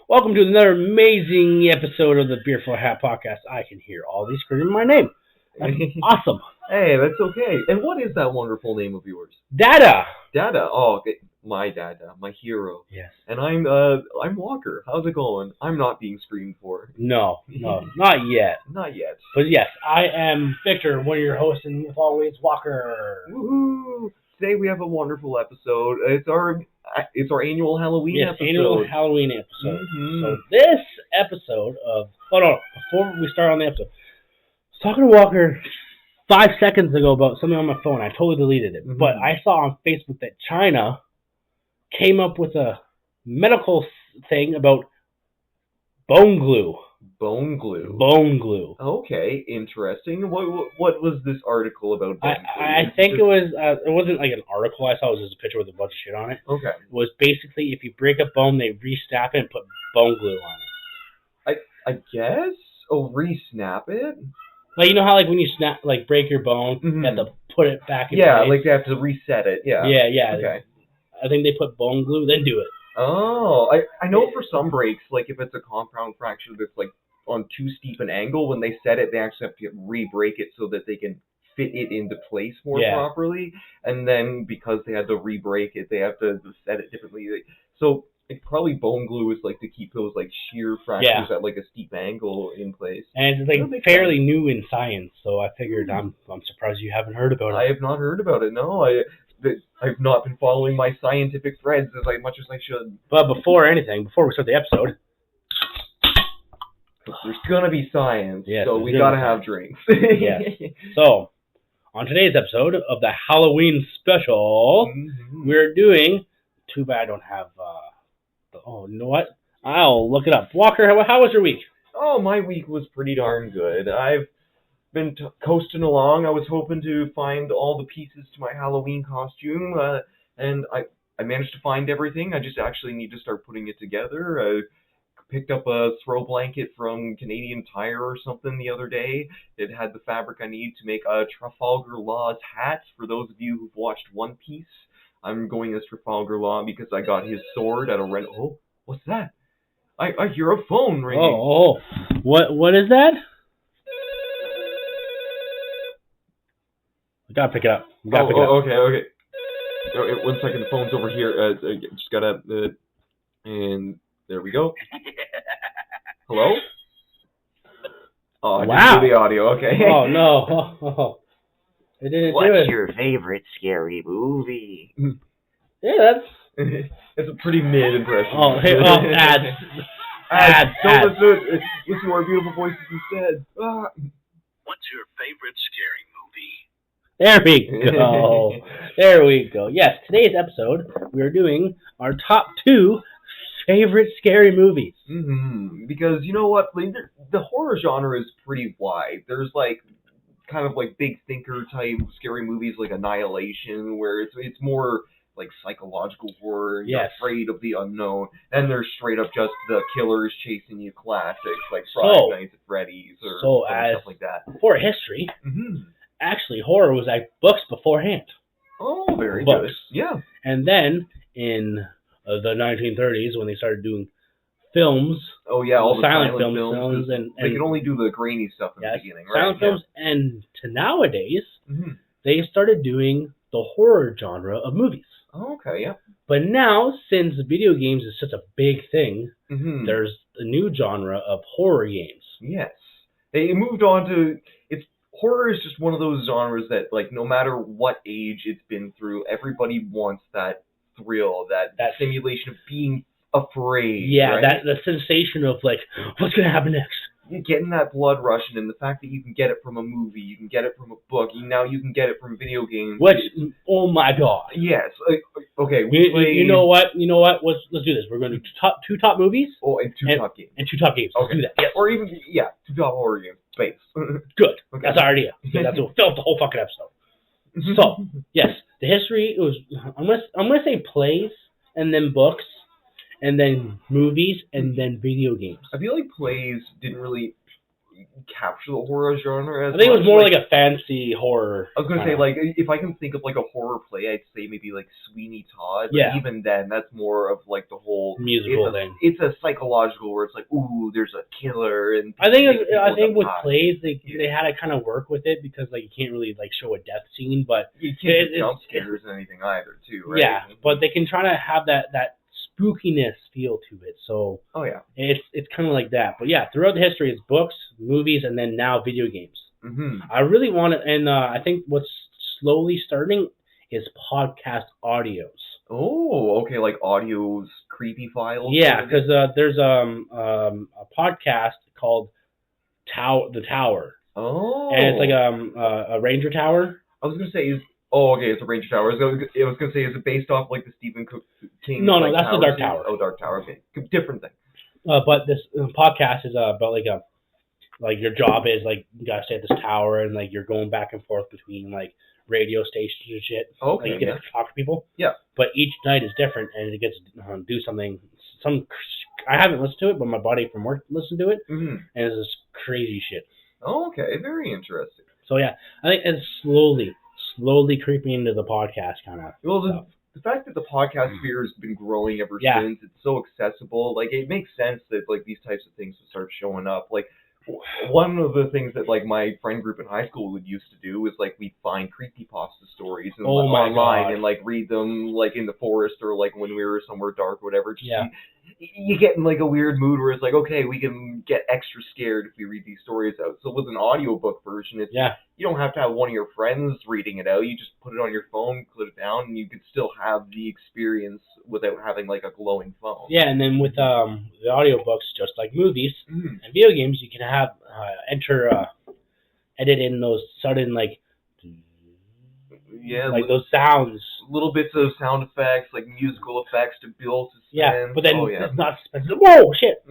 Welcome to another amazing episode of the Beer for Hat podcast. I can hear all these screaming my name. That's awesome. Hey, that's okay. And what is that wonderful name of yours? Dada. Dada. Oh, okay. My Dada, my hero. Yes. And I'm Walker. How's it going? I'm not being screamed for. No, not yet. Not yet. But yes, I am Victor, one of your hosts, and with always Walker. Woohoo! Today we have a wonderful episode. It's our annual Halloween episode. Annual Halloween episode. Mm-hmm. So this episode of before we start on the episode, I was talking to Walker 5 seconds ago about something on my phone. I totally deleted it, but I saw on Facebook that China came up with a medical thing about bone glue. Bone glue. Bone glue. Okay, interesting. What was this article about bone glue? I think it was. It wasn't like an article. I saw it was just a picture with a bunch of shit on it. Okay. It was basically if you break a bone, they re-snap it and put bone glue on it. I guess. Oh, re-snap it. Like, you know how like when you break your bone, you have to put it back in place? Like they have to reset it. Yeah. Yeah. Okay. I think they put bone glue, then do it. Oh, I know for some breaks, like if it's a compound fracture that's like on too steep an angle, when they set it, they actually have to re-break it so that they can fit it into place more properly. And then because they had to re-break it, they have to set it differently. So probably bone glue is like to keep those like shear fractures at like a steep angle in place. And it's like fairly new in science, so I figured I'm surprised you haven't heard about it. I have not heard about it. No, I've not been following my scientific threads as much as I should. But before we start the episode, there's gonna be science, so we gotta have drinks. Yes. So, on today's episode of the Halloween special, we're doing. Too bad I don't have. You know what? I'll look it up. Walker, how was your week? Oh, my week was pretty darn good. I've been coasting along. I was hoping to find all the pieces to my Halloween costume, and I managed to find everything. I just actually need to start putting it together. I picked up a throw blanket from Canadian Tire or something the other day. It had the fabric I need to make a Trafalgar Law's hat. For those of you who've watched One Piece, I'm going as Trafalgar Law because I got his sword at a rent. Oh, what's that? I hear a phone ringing. Oh, what is that? I gotta pick it up. Okay. One second, the phone's over here. Just gotta, and there we go. Hello? Oh, I didn't do the audio. Okay. Oh no. Oh. It didn't do it. What's your favorite scary movie? Yeah, it's a pretty mid impression. Ads. Don't listen to our beautiful voices instead. What's your favorite scary movie? There we go. Yes, today's episode, we're doing our top 2 favorite scary movies. Because you know what? The horror genre is pretty wide. There's kind of big thinker type scary movies like Annihilation, where it's more like psychological horror, you're afraid of the unknown, and there's straight up just the killers chasing you classics like Friday Nights at Freddy's or stuff like that. For history, actually horror was like books beforehand. Oh, very good. Yeah. And then in the 1930s when they started doing films. Oh yeah, all the silent films and they could only do the grainy stuff in the beginning, right? Silent films, and to nowadays, they started doing the horror genre of movies. Oh, okay, yeah. But now, since video games is such a big thing, there's a new genre of horror games. Yes, they moved on to horror is just one of those genres that no matter what age it's been through, everybody wants that thrill, that simulation of being afraid. Yeah, right? the sensation of what's gonna happen next. You're getting that blood rushing, and the fact that you can get it from a movie, you can get it from a book, now you can get it from video games. Oh my god. Yes. Okay. You know what? Let's do this. We're going to do two top movies. Oh, and two top games. And 2 top games. Okay. Let's do that. Yes. Or even 2 top horror games. Space. Good. Okay. That's our idea. That's what fill up the whole fucking episode. So yes, the history was. I'm gonna say plays and then books. And then movies, and then video games. I feel like plays didn't really capture the horror genre as I think it was much. more like a fancy horror. I was gonna say, kinda. like, if I can think of like a horror play, I'd say maybe like Sweeney Todd. But Yeah. even then, that's more of like the whole Musical thing. It's a psychological where it's like, ooh, there's a killer, and I think people with die. plays they had to kind of work with it because like you can't really like show a death scene, but You can't do It- jump it's- scares or anything either, too, right? yeah, but they can try to have that spookiness feel to it. So Oh yeah. it's kind of like that. But yeah, throughout the history, it's books, movies, and then now video games. Mhm. I really want to, and I think what's slowly starting is podcast audios. Oh, okay, like audio's creepy files. Yeah, because there's a podcast called The Tower, Oh. and it's like a ranger tower. I was gonna say it's a Ranger Tower. I was gonna say, is it based off like the Stephen King? No, like, that's the Tower Dark series? Tower. Oh, Dark Tower. Okay, different thing. But this podcast is about like your job is like you gotta stay at this tower and like you're going back and forth between like radio stations and shit. Okay, Like you get to talk to people. Yeah. But each night is different and it gets to do something. I haven't listened to it, but my buddy from work listened to it, Mm-hmm. and it's this crazy shit. Oh, okay, very interesting. So yeah, I think it's slowly creeping into the podcast kind of. Well, stuff. the fact that the podcast sphere has been growing ever Yeah. since, it's so accessible. Like, it makes sense that like these types of things will start showing up. Like, one of the things that like my friend group in high school would used to do was like we'd find creepypasta stories and Oh my online God. and like read them like in the forest or like when we were somewhere dark or whatever. Just Yeah. you get in like a weird mood where it's like, okay, we can get extra scared if we read these stories out. So with an audiobook version, it's Yeah. you don't have to have one of your friends reading it out. You just put it on your phone, put it down, and you can still have the experience without having like a glowing phone. Yeah, and then with the audiobooks, just like movies Mhm. and video games, you can have edit in those sudden Yeah, like those sounds. little bits of sound effects, like musical effects to build suspense. Yeah, but then oh, yeah. it's not suspense. Whoa, shit!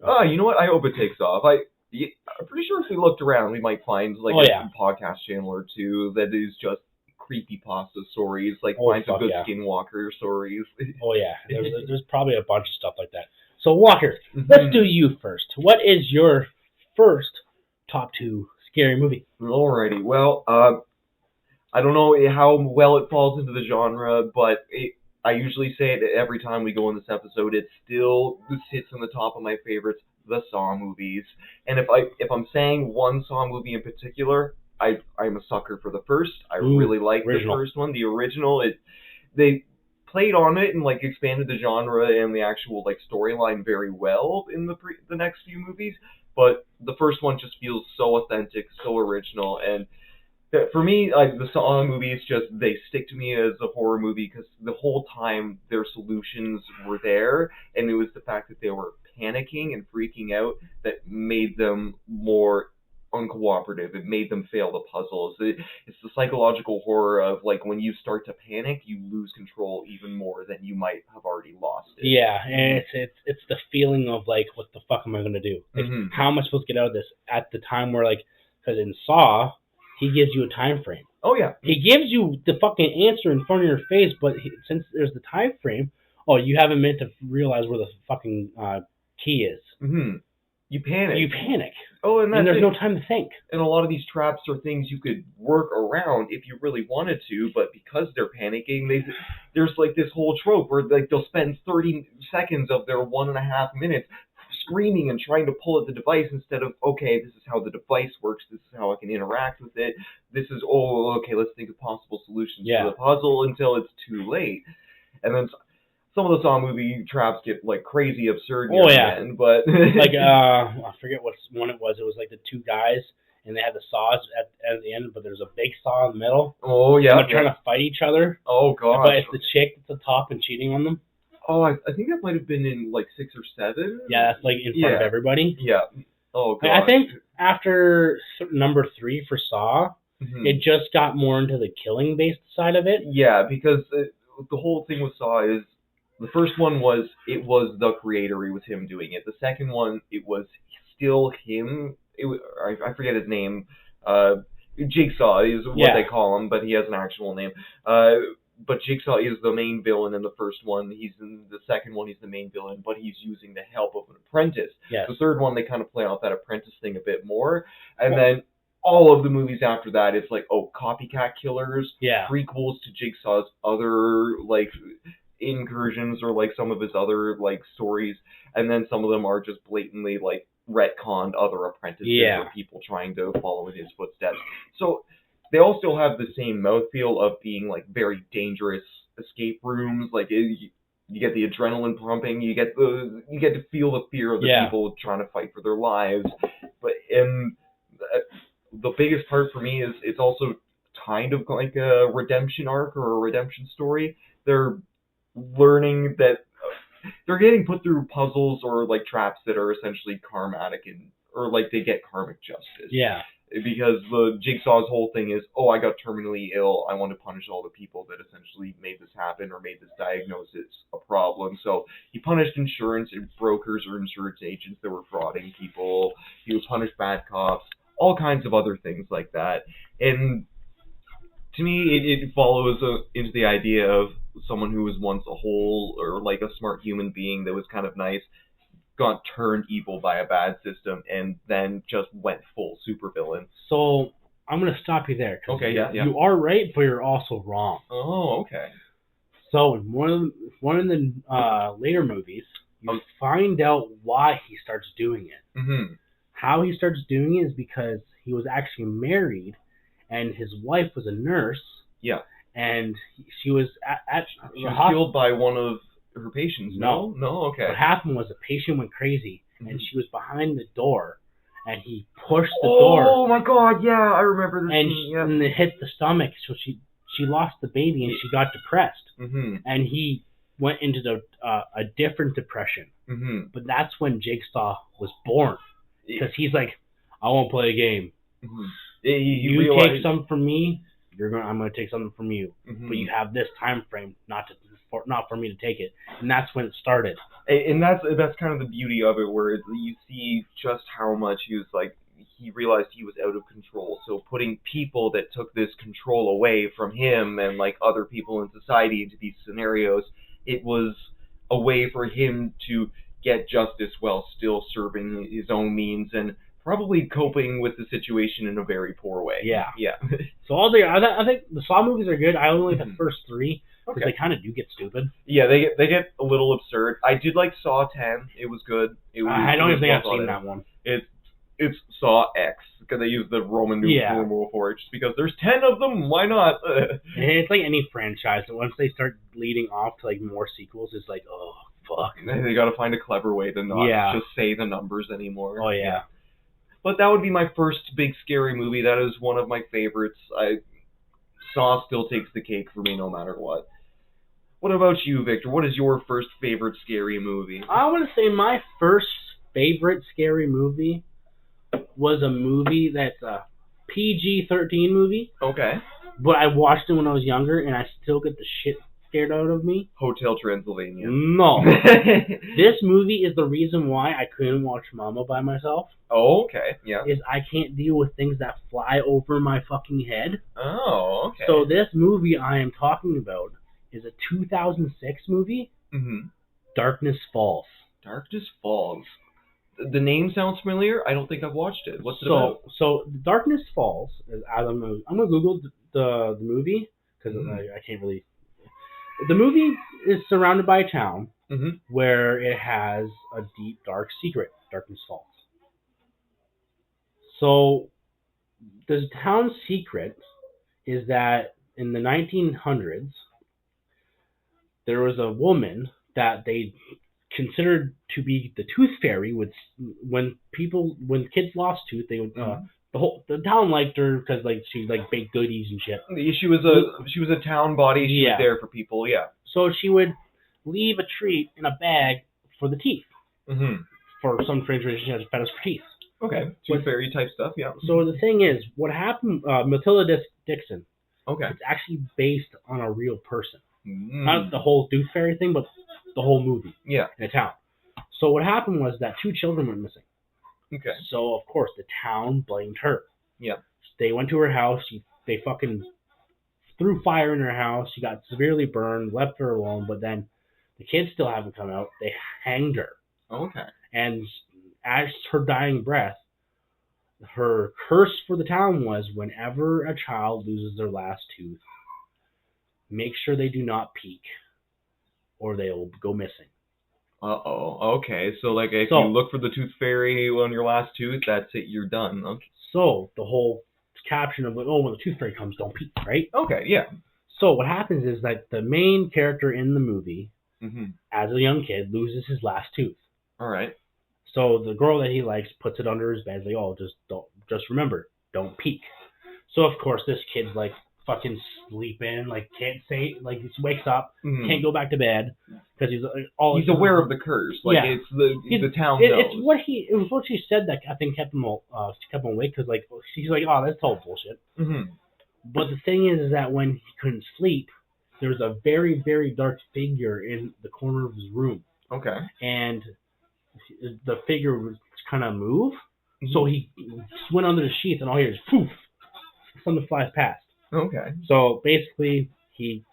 Oh, you know what? I hope it takes off. I'm pretty sure if we looked around, we might find like Oh, a yeah. podcast channel or two that is just creepypasta stories, like Oh, find some fuck good yeah. Skinwalker stories. Oh yeah, there's probably a bunch of stuff like that. So Walker, let's do you first. What is your first top 2 scary movie? Alrighty, well, I don't know how well it falls into the genre, but I usually say it every time we go in this episode. It still sits in the top of my favorites, the Saw movies. And if I'm saying one Saw movie in particular, I'm a sucker for the first. I really like original. the first one, the original. They played on it and like expanded the genre and the actual like storyline very well in the next few movies. But the first one just feels so authentic, so original, and for me, like the Saw movies, just they stick to me as a horror movie because the whole time their solutions were there, and it was the fact that they were panicking and freaking out that made them more uncooperative. It made them fail the puzzles. It's the psychological horror of like when you start to panic, you lose control even more than you might have already lost it. Yeah, and it's the feeling of like, what the fuck am I gonna do? Like, Mhm. how am I supposed to get out of this at the time where like, because in Saw, he gives you a time frame. Oh yeah. He gives you the fucking answer in front of your face, but since there's the time frame, you haven't meant to realize where the fucking key is. Mm-hmm. You panic. You panic, Oh, and and that's there's it. no time to think. And a lot of these traps are things you could work around if you really wanted to, but because they're panicking, there's like this whole trope where like they'll spend 30 seconds of their 1.5 minutes screaming and trying to pull at the device instead of, okay, this is how the device works, this is how I can interact with it, this is, okay, let's think of possible solutions to the puzzle until it's too late. And then some of the Saw movie traps get like crazy absurd near the end, but like I forget what one it was. It was like the 2 guys, and they had the saws at the end, but there's a big saw in the middle. Oh yeah, and they're trying to fight each other. Oh god! But it's the chick at the top and cheating on them. Oh, I think that might have been in like 6 or 7. Yeah, that's like in front of everybody. Yeah. Oh god. I think after number 3 for Saw, Mhm. it just got more into the killing based side of it. Yeah, because the whole thing with Saw is the first one was the creator, it was him doing it. The second one, it was still him. I forget his name. Jigsaw is what they call him, but he has an actual name. but Jigsaw is the main villain in the first one. He's in the second one, he's the main villain, but he's using the help of an apprentice. Yes. The third one, they kind of play out that apprentice thing a bit more. And then all of the movies after that, it's like, copycat killers, Yeah. prequels to Jigsaw's other, like, incursions or, like, some of his other, like, stories. And then some of them are just blatantly, like, retconned other apprentices or people trying to follow in his footsteps. So they all still have the same mouthfeel of being, like, very dangerous escape rooms. Like, you get the adrenaline pumping, you get to feel the fear of the people trying to fight for their lives. But the biggest part for me is it's also kind of like a redemption arc or a redemption story. They're learning that they're getting put through puzzles or like traps that are essentially karmatic or like they get karmic justice. Yeah. Because the Jigsaw's whole thing is, I got terminally ill. I want to punish all the people that essentially made this happen or made this diagnosis a problem. So he punished insurance brokers or insurance agents that were frauding people. He would punish bad cops, all kinds of other things like that. And to me, it follows into the idea of someone who was once a whole or like a smart human being that was kind of nice, got turned evil by a bad system, and then just went full supervillain. So I'm going to stop you there. Okay, yeah. You are right, but you're also wrong. Oh, okay. So in one of the later movies, you find out why he starts doing it. Mm-hmm. How he starts doing it is because he was actually married, and his wife was a nurse. Yeah. And she was she was killed by one of her patients. No, okay. What happened was the patient went crazy, and she was behind the door, and he pushed the door. Oh my God! Yeah, I remember this. And it hit the stomach, so she lost the baby, and she got depressed. Mm-hmm. And he went into a different depression. Mm-hmm. But that's when Jigsaw was born, because he's like, I won't play a game. Mm-hmm. You take something from me, I'm going to take something from you. Mm-hmm. But you have this time frame not for me to take it. And that's when it started. And that's kind of the beauty of it, where you see just how much he realized he was out of control. So putting people that took this control away from him and like other people in society into these scenarios, it was a way for him to get justice while still serving his own means and probably coping with the situation in a very poor way. Yeah. Yeah. So I think the Saw movies are good. I only like the first three because they kind of do get stupid. Yeah, they get a little absurd. I did like Saw 10. It was good. I don't even think I've seen that one. It's Saw X, because they use the Roman numeral for it, just because there's 10 of them, why not? It's like any franchise, and once they start leading off to like more sequels, it's like, oh, fuck. They gotta find a clever way to not just say the numbers anymore. Oh, yeah. But that would be my first big scary movie. That is one of my favorites. Saw still takes the cake for me no matter what. What about you, Victor? What is your first favorite scary movie? I want to say my first favorite scary movie was a movie that's a PG-13 movie. Okay. But I watched it when I was younger, and I still get the shit scared out of me. Hotel Transylvania. No. This movie is the reason why I couldn't watch Mama by myself. Oh, okay. Yeah. Is I can't deal with things that fly over my fucking head. Oh, okay. So this movie I am talking about is a 2006 movie. Mm-hmm. Darkness Falls. Darkness Falls. The name sounds familiar. I don't think I've watched it. What's it about? So Darkness Falls. I'm gonna Google the movie because I can't really. The movie is surrounded by a town where it has a deep, dark secret. Darkness Falls. So the town's secret is that in the 1900s there was a woman that they considered to be the tooth fairy. When kids lost tooth, they would the town liked her because like she like baked goodies and shit. She was a town body. She was there for people. Yeah. So she would leave a treat in a bag for the teeth. Mm-hmm. For some strange reason, she has a fetish for teeth. Okay. Tooth fairy type stuff. Yeah. So the thing is, what happened? Matilda Dixon. Okay. It's actually based on a real person. Not the whole tooth fairy thing, but the whole movie. Yeah. In a town. So what happened was that 2 children went missing. Okay. So of course the town blamed her. Yeah. They went to her house. They fucking threw fire in her house. She got severely burned, left her alone, but then the kids still haven't come out. They hanged her. Okay. And as her dying breath, her curse for the town was whenever a child loses their last tooth, make sure they do not peek or they'll go missing. Uh-oh. Okay. So, like, if you look for the tooth fairy on your last tooth, that's it. You're done. Okay. So, the whole caption of, like, oh, when the tooth fairy comes, don't peek, right? Okay, yeah. So, what happens is that the main character in the movie, Mm-hmm. as a young kid, loses his last tooth. All right. So, the girl that he likes puts it under his bed. Like, oh, just remember, don't peek. So, of course, this kid's, like, fucking sleeping, like, can't say, like, he wakes up, can't go back to bed, because he's he's aware of the curse. Like, yeah. It's the town knows. It was what she said that I think kept him awake, because, like, she's like, oh, that's all bullshit. Mm-hmm. But the thing is that when he couldn't sleep, there was a very, very dark figure in the corner of his room. Okay. And the figure was kind of move, so he went under the sheets, and all he hears is poof, something flies past. Okay. So basically, he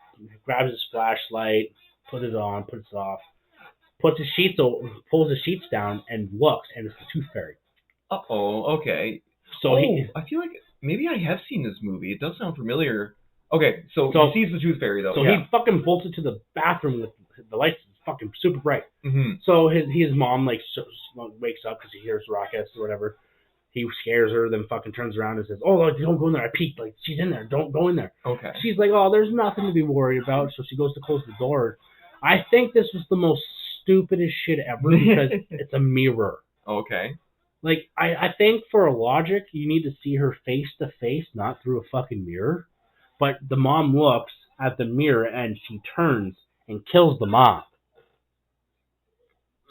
grabs his flashlight, puts it on, puts it off, puts his sheets over, pulls the sheets down, and looks, and it's the Tooth Fairy. Uh-oh, okay. So I feel like maybe I have seen this movie. It does sound familiar. Okay, so he sees the Tooth Fairy, though. So he fucking bolts into the bathroom with the lights fucking super bright. Mm-hmm. So his mom, like, wakes up because he hears rockets or whatever. He scares her, then fucking turns around and says, oh, like, don't go in there. I peeked. Like, she's in there. Don't go in there. Okay. She's like, oh, there's nothing to be worried about. So she goes to close the door. I think this was the most stupidest shit ever because it's a mirror. Okay. Like, I think for logic, you need to see her face to face, not through a fucking mirror. But the mom looks at the mirror and she turns and kills the mom.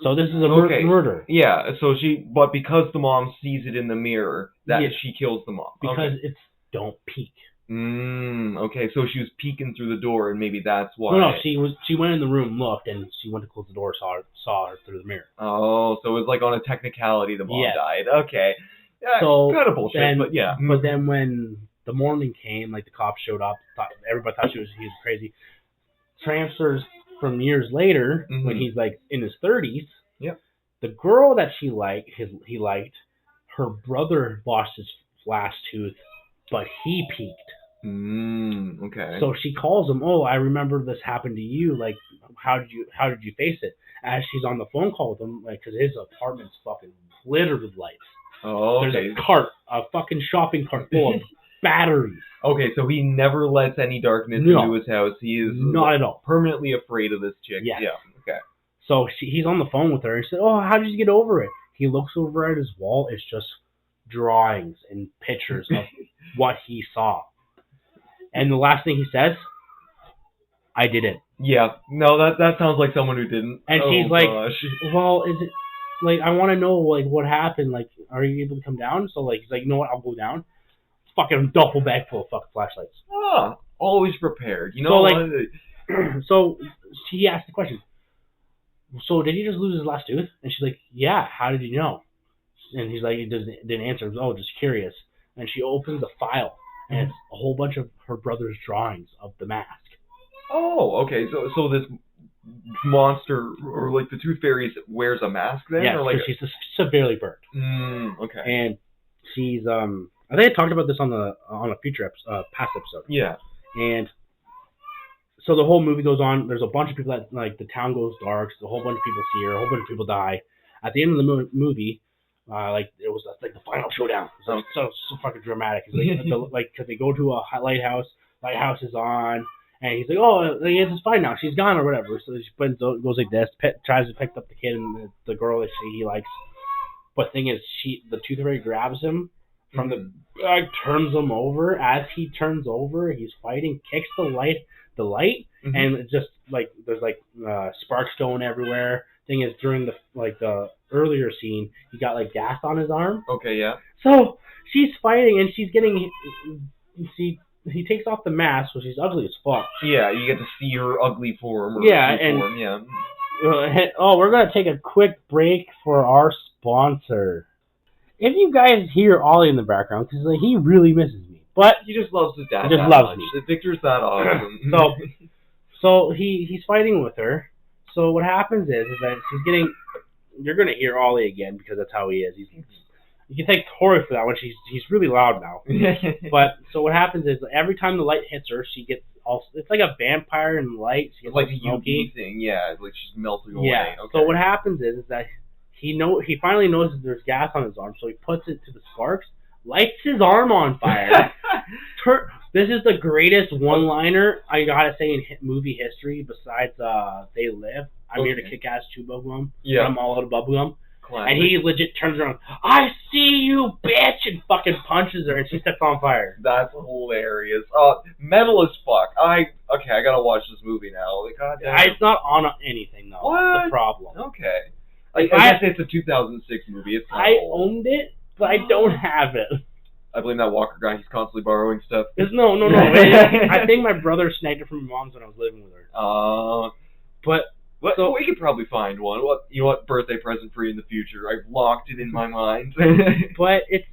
So this is a murder. Yeah, but because the mom sees it in the mirror, she kills the mom. Because it's don't peek. Okay, so she was peeking through the door, and maybe that's why. No, she went in the room, looked, and she went to close the door, saw her through the mirror. Oh, so it was like on a technicality the mom died. Okay. Yeah, so kind of bullshit, but yeah. But then when the morning came, like the cops showed up, everybody thought he was crazy. Transfers from years later, when he's like in his 30s, the girl that he liked, her brother lost his last tooth, but he peeked. Okay. So she calls him, oh, I remember this happened to you. Like, how did you face it? As she's on the phone call with him, like, because his apartment's fucking littered with lights. Oh, okay. There's a fucking shopping cart full of batteries. Okay, so he never lets any darkness into his house. He is not at all permanently afraid of this chick. Yes. Yeah. Okay. So he's on the phone with her, and she said, oh, how did you get over it? He looks over at his wall. It's just drawings and pictures of what he saw. And the last thing he says, I didn't. Yeah. No, that sounds like someone who didn't. And she's like, well, is it, like, I want to know, like, what happened. Like, are you able to come down? So, like, he's like, you know what, I'll go down. Fucking duffel bag full of fucking flashlights. Always prepared. You know, so, like, so he asked the question, so did he just lose his last tooth? And she's like, yeah, how did you know? And he's like, he didn't answer. Oh, just curious. And she opens the file, and it's a whole bunch of her brother's drawings of the mask. Oh, okay. So this monster, or like the Tooth Fairy, wears a mask then? Yeah, like she's severely burned. Okay. And she's, I think I talked about this on a future past episode. Yeah. And so the whole movie goes on. There's a bunch of people that, like, the town goes dark. So a whole bunch of people see her. A whole bunch of people die. At the end of the movie, like, it was like the final showdown. So fucking dramatic. It's like, cause they go to a lighthouse. Lighthouse is on, and he's like, oh, it's fine now. She's gone or whatever. So she goes like this. Tries to pick up the kid and the girl that he likes. But the thing is, the Tooth Fairy grabs him from the back, turns him over. As he turns over, he's fighting, kicks the light, and it's just like there's like sparks going everywhere. Thing is, during the earlier scene, he got like gas on his arm. Okay, yeah. So she's fighting, and she's getting he takes off the mask, so she's ugly as fuck. Yeah, you get to see her ugly form. We're gonna take a quick break for our sponsor. If you guys hear Ollie in the background, because he really misses me, But he just loves his dad. He just that loves much. me. Victor's that awesome. So he's fighting with her. So what happens is that she's getting. You're gonna hear Ollie again because that's how he is. You can thank Tori for that one. He's really loud now. But so what happens is every time the light hits her, she gets all. It's like a vampire in light. She gets like all a smoky. UV thing, yeah. Like she's melting away. Yeah. Okay. So what happens is that he finally notices there's gas on his arm, so he puts it to the sparks, lights his arm on fire. This is the greatest one-liner I gotta say in movie history besides They Live. I'm here to kick ass, chew bubblegum. Yeah. I'm all out of bubblegum. Classic. And he legit turns around, I see you, bitch, and fucking punches her, and she sets on fire. That's hilarious. Metal as fuck. I gotta watch this movie now. Like, God damn. It's not on anything though. What? That's the problem. Okay. I guess it's a 2006 movie. It's not I old. owned it, but I don't have it. I blame that Walker guy. He's constantly borrowing stuff. No. I think my brother snagged it from my mom's when I was living with her. But so we could probably find one. You know what? Birthday present for you in the future. I've locked it in my mind. but it's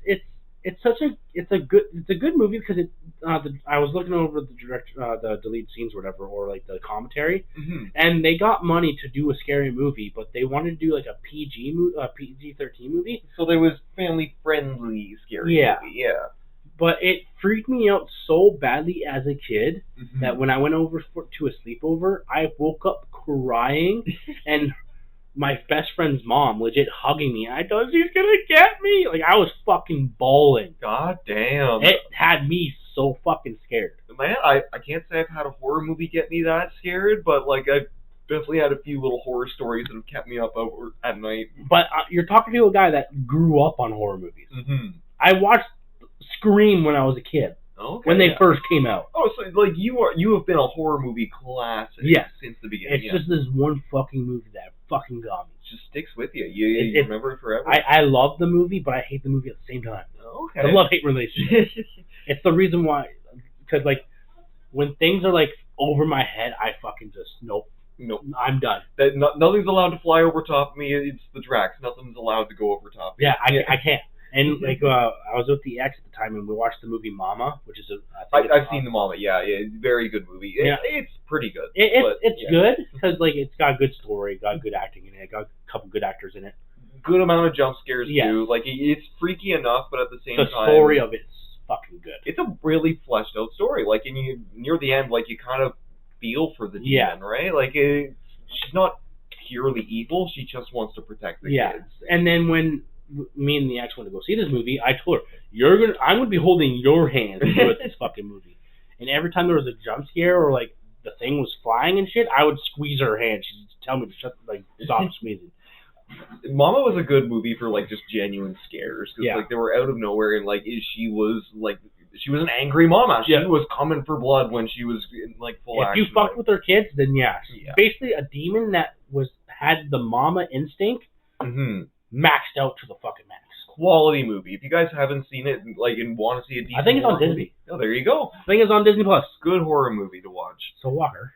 a good movie because I was looking over the deleted scenes or whatever, or like the commentary, and they got money to do a scary movie, but they wanted to do like a PG-13 movie. So there was family friendly scary movie. Yeah. But it freaked me out so badly as a kid that when I went over to a sleepover, I woke up crying, and my best friend's mom legit hugging me. I thought she's gonna get me. Like I was fucking bawling. God damn. It had me so fucking scared. Man, I can't say I've had a horror movie get me that scared, but like I've definitely had a few little horror stories that have kept me up over at night. But you're talking to a guy that grew up on horror movies. I watched Scream when I was a kid. Okay, when they first came out. Oh, so like you have been a horror movie classic since the beginning. It's just this one fucking movie that fucking got me. It just sticks with you. You remember it forever. I love the movie, but I hate the movie at the same time. Okay. It's a love-hate relationship. It's the reason why, because like when things are like over my head, I fucking just nope. I'm done. Nothing's allowed to fly over top of me. It's the Drax. Nothing's allowed to go over top of me. Yeah, I can't. And like I was with the ex at the time, and we watched the movie Mama, which is I've seen the Mama. Yeah, it's a very good movie. It's pretty good. It's good because like it's got a good story, got good acting in it, got a couple good actors in it. Good amount of jump scares too. Like it's freaky enough, but at the same time, the story of it's fucking good. It's a really fleshed out story. Like near the end, like you kind of feel for the demon, right? Like she's not purely evil. She just wants to protect the kids. And then when me and the ex went to go see this movie, I told her, I'm gonna be holding your hand through this fucking movie. And every time there was a jump scare or like the thing was flying and shit, I would squeeze her hand. She'd tell me to stop squeezing. Mama was a good movie for like just genuine scares because like they were out of nowhere and like she was an angry mama. She was coming for blood when she was in like full action. If you fucked with her kids, then basically a demon that had the mama instinct. Maxed out to the fucking max. Quality movie. If you guys haven't seen it, like, and want to see a decent I think it's on Disney. Movie, oh, there you go. I think it's on Disney Plus. Good horror movie to watch. So Walker,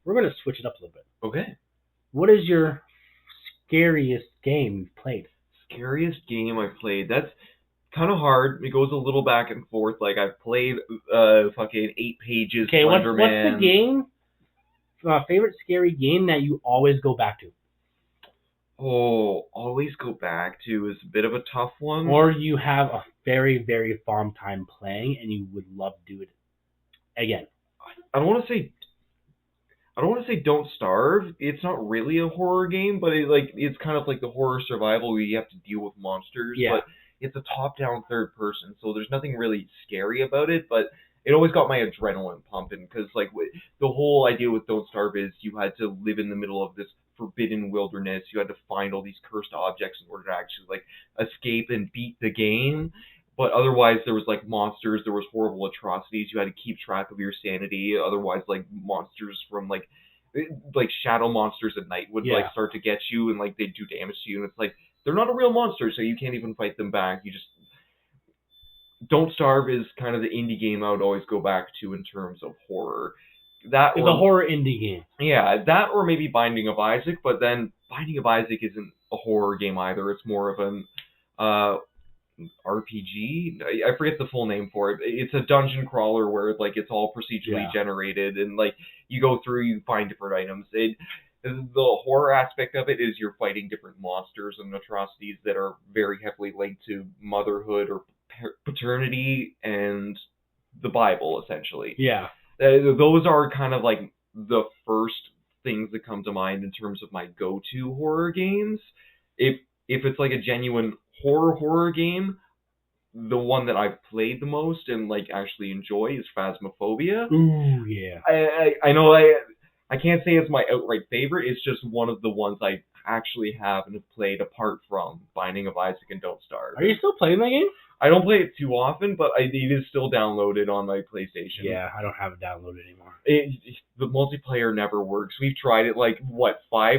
we're gonna switch it up a little bit. Okay. What is your scariest game you've played? Scariest game I've played. That's kind of hard. It goes a little back and forth. Like I've played fucking 8 Pages. Okay, what's the game? Favorite scary game that you always go back to? Oh, always go back to is a bit of a tough one. Or you have a very, very fond time playing and you would love to do it again. I don't want to say Don't Starve. It's not really a horror game, but it's kind of like the horror survival where you have to deal with monsters. Yeah. But it's a top-down third person, so there's nothing really scary about it, but it always got my adrenaline pumping because like the whole idea with Don't Starve is you had to live in the middle of this forbidden wilderness. You had to find all these cursed objects in order to actually like escape and beat the game. But otherwise there was like monsters, there was horrible atrocities. You had to keep track of your sanity. Otherwise like monsters from like shadow monsters at night would like start to get you and like they'd do damage to you. And it's like they're not a real monster, so you can't even fight them back. You just Don't Starve is kind of the indie game I would always go back to in terms of horror. It's a horror indie game. Yeah, that or maybe Binding of Isaac, but then Binding of Isaac isn't a horror game either. It's more of an RPG. I forget the full name for it. It's a dungeon crawler where like it's all procedurally generated, and like you go through, you find different items. The horror aspect of it is you're fighting different monsters and atrocities that are very heavily linked to motherhood or paternity and the Bible, essentially. Yeah. Those are kind of like the first things that come to mind in terms of my go-to horror games. If it's like a genuine horror game, the one that I've played the most and like actually enjoy is Phasmophobia. Ooh, yeah. I know I can't say it's my outright favorite. It's just one of the ones I actually have and have played apart from Binding of Isaac and Don't Starve. Are you still playing that game? I don't play it too often, but it is still downloaded on my PlayStation. Yeah, I don't have it downloaded anymore. The multiplayer never works. We've tried it 5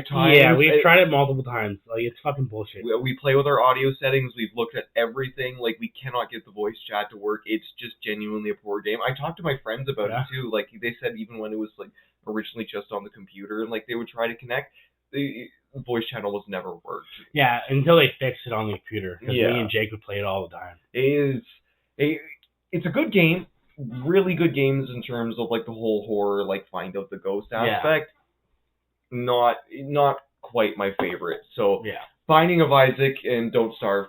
times? Yeah, we've tried it multiple times. Like, it's fucking bullshit. We play with our audio settings. We've looked at everything. Like, we cannot get the voice chat to work. It's just genuinely a poor game. I talked to my friends about it too. Like, they said even when it was like originally just on the computer and like they would try to connect, the voice chat almost never worked. Yeah, until they fixed it on the computer. Because me and Jake would play it all the time. It's a good game. Really good games in terms of like the whole horror, like find out the ghost aspect. Not quite my favorite. So Binding of Isaac and Don't Starve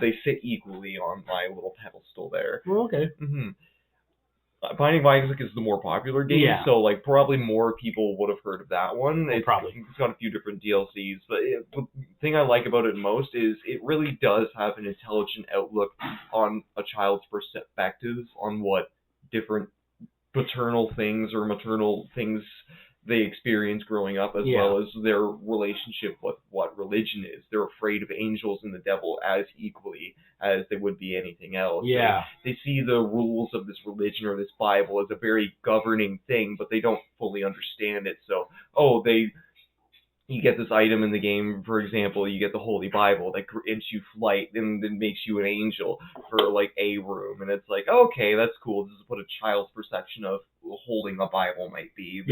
they sit equally on my little pedestal there. Well, okay. Mm-hmm. Binding of Isaac is the more popular game, so like probably more people would have heard of that one. It's got a few different DLCs, but the thing I like about it most is it really does have an intelligent outlook on a child's perspectives on what different paternal things or maternal things they experience growing up, as well as their relationship with what religion is. They're afraid of angels and the devil as equally as they would be anything else. Yeah. They see the rules of this religion or this Bible as a very governing thing, but they don't fully understand it. So, you get this item in the game, for example, you get the Holy Bible that grants you flight and then makes you an angel for like a room, and it's like, okay, that's cool. This is what a child's perception of holding a Bible might be.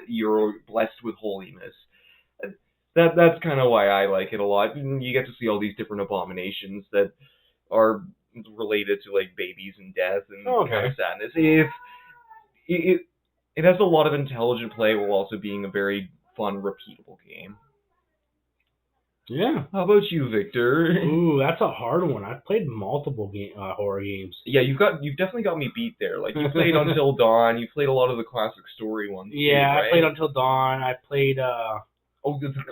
You're blessed with holiness. That's kind of why I like it a lot. You get to see all these different abominations that are related to like babies and death and kind of sadness. It has a lot of intelligent play while also being a very fun, repeatable game. Yeah. How about you, Victor? Ooh, that's a hard one. I've played multiple horror games. Yeah, you've definitely got me beat there. Like, you played Until Dawn. You played a lot of the classic story ones. Yeah, too, right? I played Until Dawn. I played The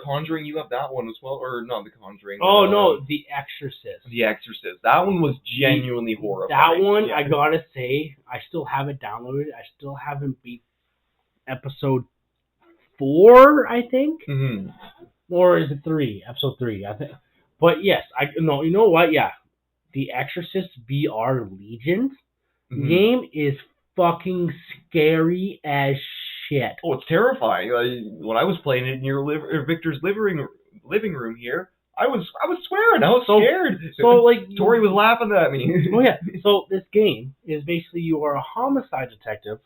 Conjuring, you have that one as well? Or not The Conjuring. Oh, no, The Exorcist. The Exorcist. That one was genuinely horrifying. That one, I gotta say, I still have it downloaded. I still haven't beat episode 4, I think? Mm-hmm. Or is it 3? Episode 3, I think. But yes, you know what? Yeah. The Exorcist VR Legion game is fucking scary as shit. Oh, it's terrifying. When I was playing it in Victor's living room here, I was swearing. I was scared. So like Tori was laughing at me. Oh yeah. So this game is basically you are a homicide detective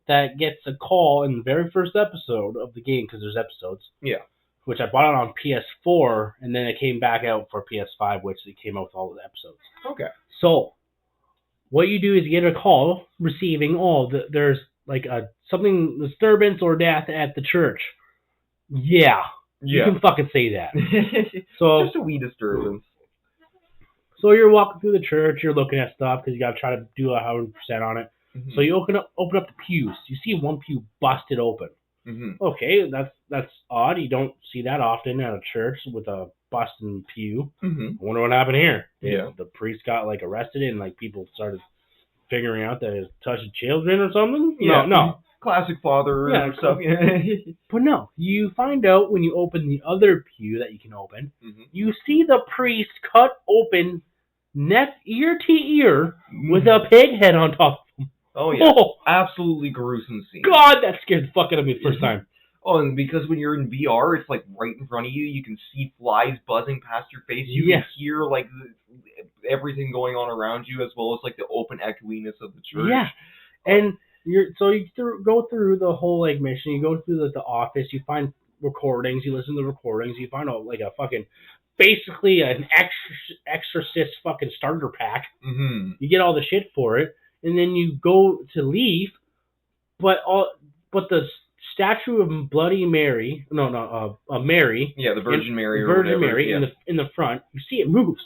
that gets a call in the very first episode of the game, because there's episodes. Yeah. Which I bought it on PS4, and then it came back out for PS5, which it came out with all the episodes. Okay. So what you do is you get a call receiving, there's like something disturbance or death at the church. Yeah. You can fucking say that. So just a wee disturbance. So you're walking through the church, you're looking at stuff because you got to try to do 100% on it. Mm-hmm. So you open up the pews. You see one pew busted open. Mm-hmm. Okay, that's odd. You don't see that often at a church with a busted pew. Mm-hmm. I wonder what happened here. The priest got like arrested and like people started figuring out that he's touching children or something. Yeah. No. Classic father stuff. But no, you find out when you open the other pew that you can open, you see the priest cut open ear to ear with a pig head on top of him. Oh, yeah. Oh, absolutely gruesome scene. God, that scared the fuck out of me the first time. Oh, and because when you're in VR, it's like right in front of you. You can see flies buzzing past your face. You can hear like everything going on around you, as well as like the open echoiness of the church. Yeah, and you go through the whole like mission. You go through the office. You find recordings, you listen to the recordings, you find out like a fucking, basically an exorcist fucking starter pack. Mm-hmm. You get all the shit for it, and then you go to leave, but the statue of Bloody Mary, Mary. Yeah, the Virgin Mary. Virgin Mary yeah. in the front, you see it moves.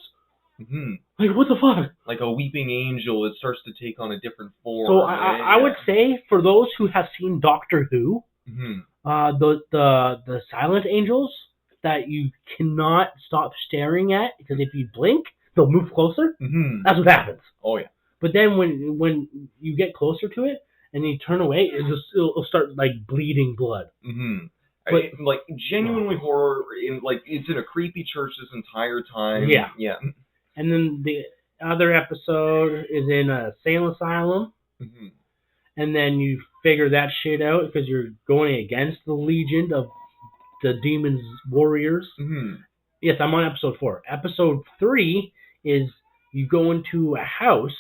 Mm-hmm. Like, what the fuck? Like a weeping angel, it starts to take on a different form. So right? I would say, for those who have seen Doctor Who, the silent angels that you cannot stop staring at, because if you blink, they'll move closer. Mm-hmm. That's what happens. Oh yeah. But then when you get closer to it and you turn away, it'll start like bleeding blood. Mm-hmm. But, like genuinely horror, it's in a creepy church this entire time. Yeah. Yeah. And then the other episode is in a insane asylum. Mm-hmm. And then you figure that shit out because you're going against the legion of the demon's warriors. Mm-hmm. Yes, I'm on episode 4. Episode 3 is you go into a house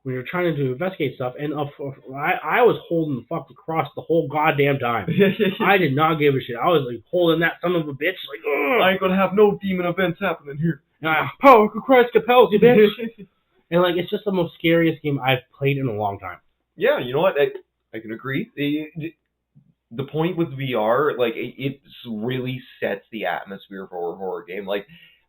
when you're trying to investigate stuff, and I was holding the fucking cross the whole goddamn time. I did not give a shit. I was like holding that son of a bitch, like, ugh. I ain't gonna have no demon events happening here. Power of Christ compels you, bitch. And like, it's just the most scariest game I've played in a long time. Yeah, you know what? I can agree. The point with VR, like, it really sets the atmosphere for a horror game. Like,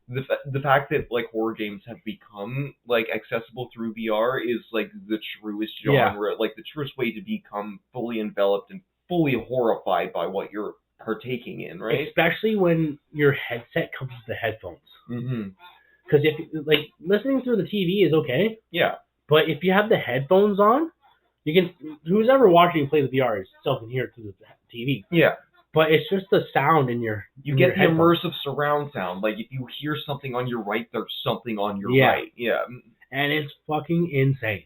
the fact that like horror games have become like accessible through VR is like the truest genre, like the truest way to become fully enveloped and fully horrified by what you're partaking in, right? Especially when your headset comes with the headphones. Mm-hmm. Because if like listening through the TV is okay. Yeah. But if you have the headphones on, you can. Who's ever watching you play the VR still can hear it through the TV. Yeah. But it's just the sound in your. You get the immersive surround sound. Like if you hear something on your right, there's something on your right. Yeah. And it's fucking insane.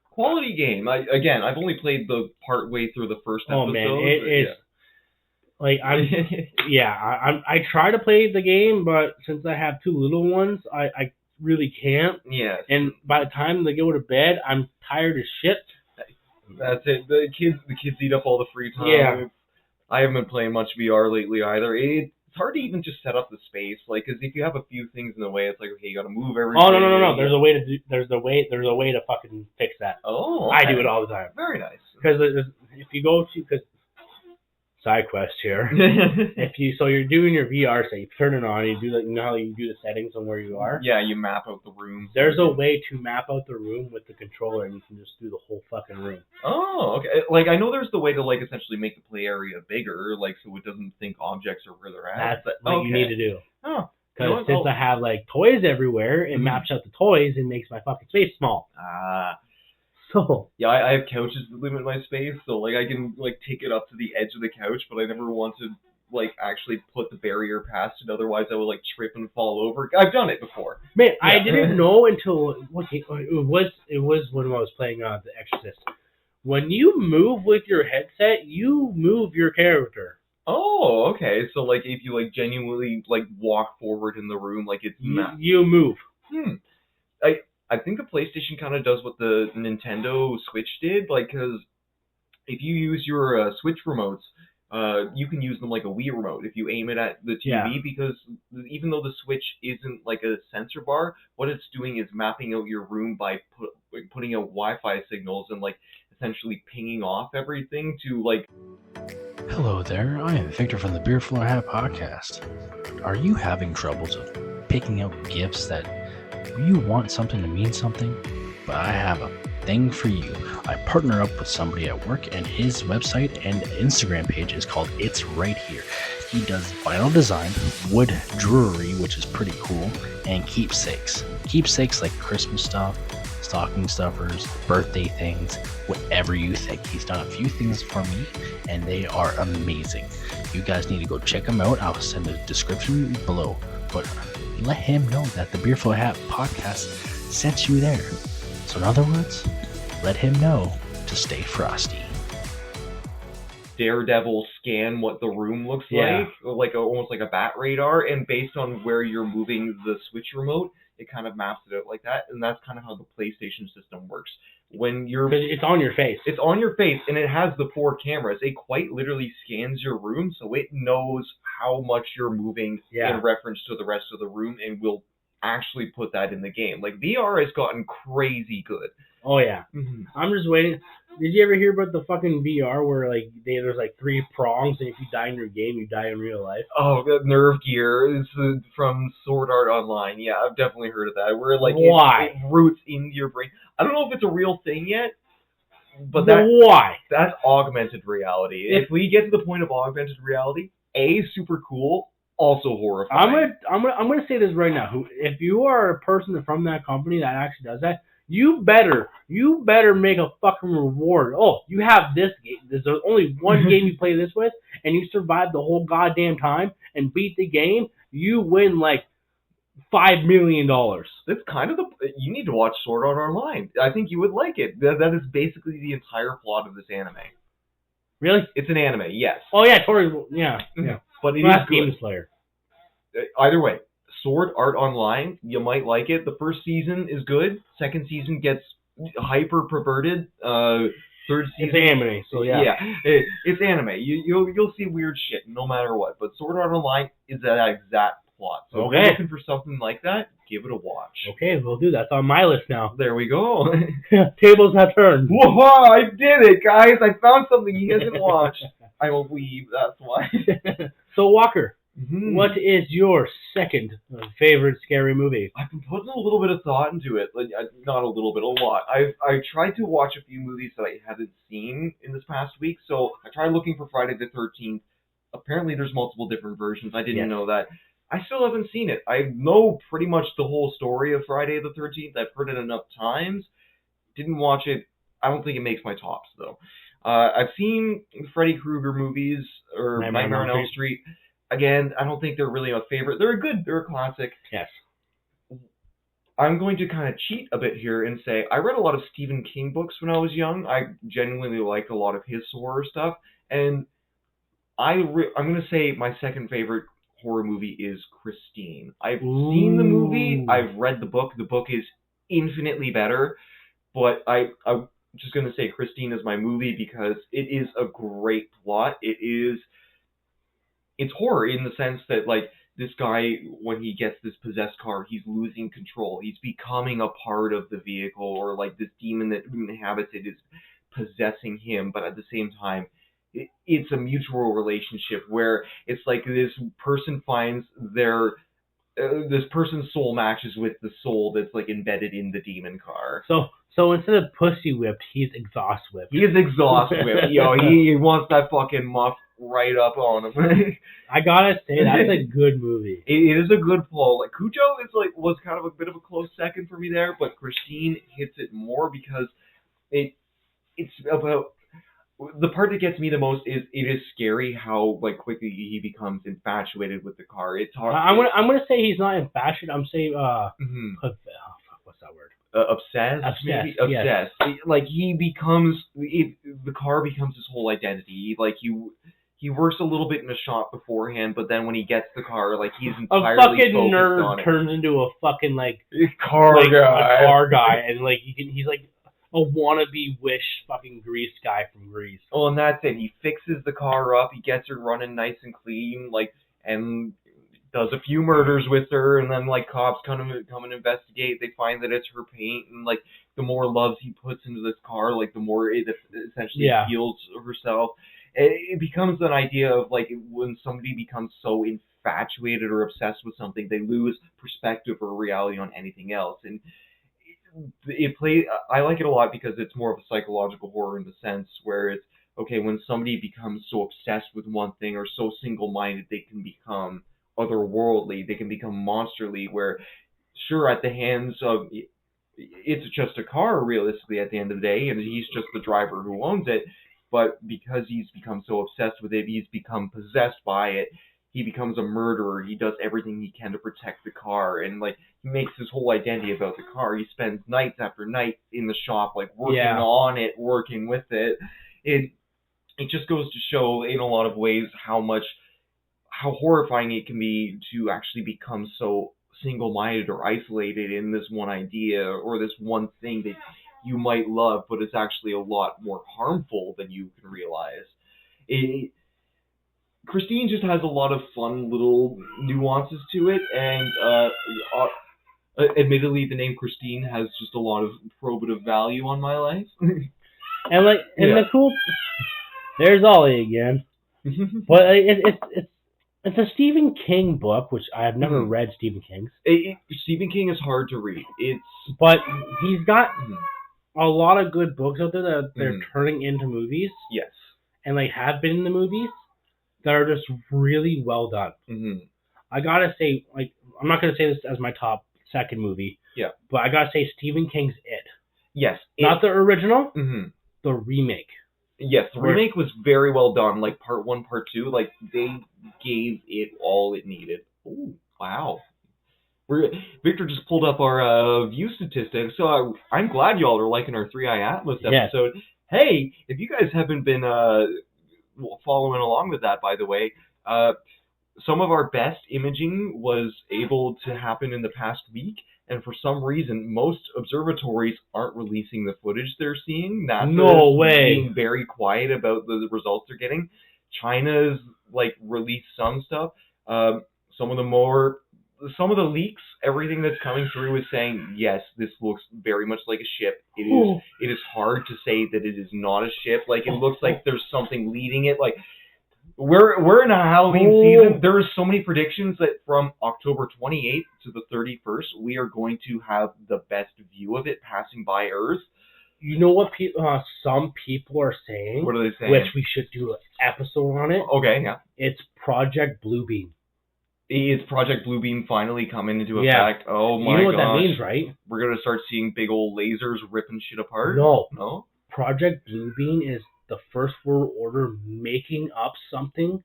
Quality game. I've only played the part way through the first episode. Oh man, it is. Like I try to play the game, but since I have 2 little ones, I really can't. Yeah. And by the time they go to bed, I'm tired as shit. That's it. The kids eat up all the free time. Yeah. I haven't been playing much VR lately either. It's hard to even just set up the space, like, because if you have a few things in the way, it's like, okay, you got to move everything. Oh no! There's a way to fucking fix that. Oh. Okay. I do it all the time. Very nice. Because if you go to side quest here, so you're doing your VR, so you turn it on, you do like, you know how you do the settings on where you are. Yeah, you map out the room. There's a way to map out the room with the controller, and you can just do the whole fucking room. Oh, okay. Like I know there's the way to like essentially make the play area bigger, like so it doesn't think objects are where they're at. That's what you need to do. Oh. Because since I have like toys everywhere, it maps out the toys and makes my fucking space small. So yeah, I have couches that limit my space, so like I can like take it up to the edge of the couch, but I never want to like actually put the barrier past it. Otherwise, I would like trip and fall over. I've done it before. Man, yeah. I didn't know until it was when I was playing The Exorcist. When you move with your headset, you move your character. Oh, okay. So like if you like genuinely like walk forward in the room, like it's you move. I think the PlayStation kind of does what the Nintendo Switch did, like, because if you use your Switch remotes, you can use them like a Wii remote if you aim it at the TV, because even though the Switch isn't like a sensor bar, what it's doing is mapping out your room by putting out Wi-Fi signals and like essentially pinging off everything to like... Hello there, I am Victor from the Beer Floor Hat Podcast. Are you having troubles of picking out gifts that you want something to mean something? But I have a thing for you. I partner up with somebody at work, and his website and Instagram page is called It's Right Here. He does vinyl design, wood jewelry, which is pretty cool, and keepsakes. Keepsakes like Christmas stuff, stocking stuffers, birthday things, whatever you think. He's done a few things for me, and they are amazing. You guys need to go check him out. I'll send a description below. But let him know that the Beer Floor Hat Podcast sent you there. So in other words, let him know to stay frosty. Daredevil scan what the room looks like almost like a bat radar, and based on where you're moving the Switch remote, it kind of maps it out like that, and that's kind of how the PlayStation system works. when you're... Because it's on your face. It's on your face, and it has the 4 cameras. It quite literally scans your room, so it knows how much you're moving in reference to the rest of the room, and will actually put that in the game. Like, VR has gotten crazy good. Oh, yeah. Mm-hmm. I'm just waiting. Did you ever hear about the fucking VR where, like, there's, like, 3 prongs, and if you die in your game, you die in real life? Oh, the Nerve Gear is from Sword Art Online. Yeah, I've definitely heard of that. Where, like, why? It roots into your brain. I don't know if it's a real thing yet, but why? That's augmented reality. If we get to the point of augmented reality, super cool, also horrifying. I'm gonna say this right now. If you are a person from that company that actually does that, you better make a fucking reward. Oh, you have this game. There's only one game you play this with, and you survive the whole goddamn time and beat the game. You win like $5 million. That's kind of you need to watch Sword Art Online. I think you would like it. That is basically the entire plot of this anime. Really? It's an anime, yes. Oh yeah, totally. Yeah. But it is good. Demon Slayer. Either way, Sword Art Online, you might like it. The first season is good. Second season gets hyper perverted. Third season, it's anime, so yeah. It's anime. You'll see weird shit no matter what. But Sword Art Online is that exact plot. So if you're looking for something like that, give it a watch. Okay, we'll do that. That's on my list now. There we go. Tables have turned. Whoa! I did it, guys. I found something he hasn't watched. I will leave. That's why. So Walker. What is your second favorite scary movie? I've been putting a little bit of thought into it. Like, not a little bit, a lot. I tried to watch a few movies that I hadn't seen in this past week. So I tried looking for Friday the 13th. Apparently there's multiple different versions. I didn't know that. I still haven't seen it. I know pretty much the whole story of Friday the 13th. I've heard it enough times. Didn't watch it. I don't think it makes my tops, though. I've seen Freddy Krueger movies, or Nightmare on Elm Street. Again, I don't think they're really a favorite. They're a classic. Yes. I'm going to kind of cheat a bit here and say I read a lot of Stephen King books when I was young. I genuinely liked a lot of his horror stuff. And I'm going to say my second favorite horror movie is Christine. I've seen the movie. I've read the book. The book is infinitely better. But I'm just going to say Christine is my movie because it is a great plot. It's horror in the sense that, like, this guy, when he gets this possessed car, he's losing control. He's becoming a part of the vehicle, or, like, this demon that inhabits it is possessing him. But at the same time, it's a mutual relationship where it's like this person finds this person's soul matches with the soul that's, like, embedded in the demon car. So instead of pussy whipped, he's exhaust whipped. He is exhaust whipped. He wants that fucking muff right up on him. I gotta say, that's a good movie. It is a good pull. Like, Cujo was kind of a bit of a close second for me there, but Christine hits it more because it's about the part that gets me the most is it is scary how, like, quickly he becomes infatuated with the car. It's hard. I'm gonna say he's not infatuated. I'm saying what's that word? Obsessed. Maybe? Obsessed. Yes. Like, the car becomes his whole identity. Like, he works a little bit in the shop beforehand, but then when he gets the car, like, he's entirely focused on it. A fucking nerd turns into a fucking, like, car guy, and, like, he's like a wannabe Wish fucking Grease guy from Grease. Oh, and that's it. He fixes the car up. He gets her running nice and clean, like, and does a few murders with her, and then, like, cops come and investigate. They find that it's her paint, and, like, the more loves he puts into this car, like, the more it essentially heals herself. It becomes an idea of, like, when somebody becomes so infatuated or obsessed with something, they lose perspective or reality on anything else. And I like it a lot because it's more of a psychological horror in the sense where it's, okay, when somebody becomes so obsessed with one thing or so single-minded, they can become otherworldly, they can become monsterly, where, sure, at the hands of, it's just a car, realistically, at the end of the day, and he's just the driver who owns it, but because he's become so obsessed with it, he's become possessed by it, he becomes a murderer, he does everything he can to protect the car, and, like, he makes his whole identity about the car. He spends nights after night in the shop, like, working on it, working with it. It just goes to show, in a lot of ways, how horrifying it can be to actually become so single-minded or isolated in this one idea or this one thing that you might love, but it's actually a lot more harmful than you can realize. Christine just has a lot of fun little nuances to it, and admittedly, the name Christine has just a lot of probative value on my life. And the cool, there's Ollie again. But it's a Stephen King book, which I have never read Stephen King's. Stephen King is hard to read. But he's got a lot of good books out there that they're turning into movies. Yes. And have been in the movies that are just really well done. I gotta say, I'm not gonna say this as my top second movie. Yeah. But I gotta say Stephen King's It. Yes. Not the original. The remake. Yes, the remake was very well done. Part 1, part 2, they gave it all it needed. Oh, wow. Victor just pulled up our view statistics, so I'm glad y'all are liking our 3-Eye Atlas episode. Yes. Hey, if you guys haven't been following along with that, by the way, some of our best imaging was able to happen in the past week, and for some reason, most observatories aren't releasing the footage they're seeing. No way. Being very quiet about the results they're getting. China's released some stuff. Some of the leaks, everything that's coming through is saying, yes, this looks very much like a ship. It is hard to say that it is not a ship. It looks like there's something leading it. We're in a Halloween season. There are so many predictions that from October 28th to the 31st, we are going to have the best view of it passing by Earth. You know what some people are saying? What are they saying? Which we should do an episode on it. Okay, yeah. It's Project Bluebeam. Is Project Bluebeam finally coming into effect? Yeah. Oh my gosh. You know what that means, right? We're going to start seeing big old lasers ripping shit apart? No. Project Bluebeam is the First World Order making up something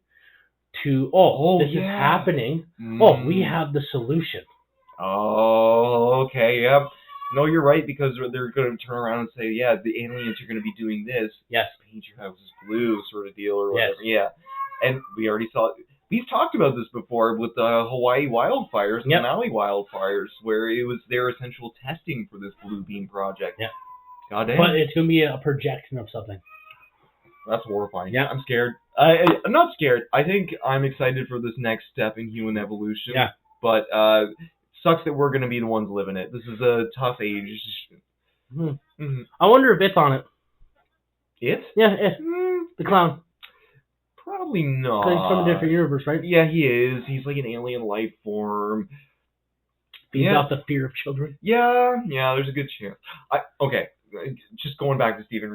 to, this is happening. We have the solution. Oh, okay, yep. No, you're right, because they're going to turn around and say, yeah, the aliens are going to be doing this. Yes. Paint your houses blue sort of deal or whatever. Yes. Yeah. And we already saw, we've talked about this before with the Hawaii wildfires and the Maui wildfires, where it was their essential testing for this Bluebeam project. Yeah. Goddamn. But it's going to be a projection of something. That's horrifying. Yeah. I'm scared. I'm not scared. I think I'm excited for this next step in human evolution. Yeah. But sucks that we're going to be the ones living it. This is a tough age. I wonder if it's on it. It? Yeah, the clown. Probably not. He's from a different universe, right? Yeah, he is. He's like an alien life form. Feeds off the fear of children. Yeah, there's a good chance. Okay, just going back to Stephen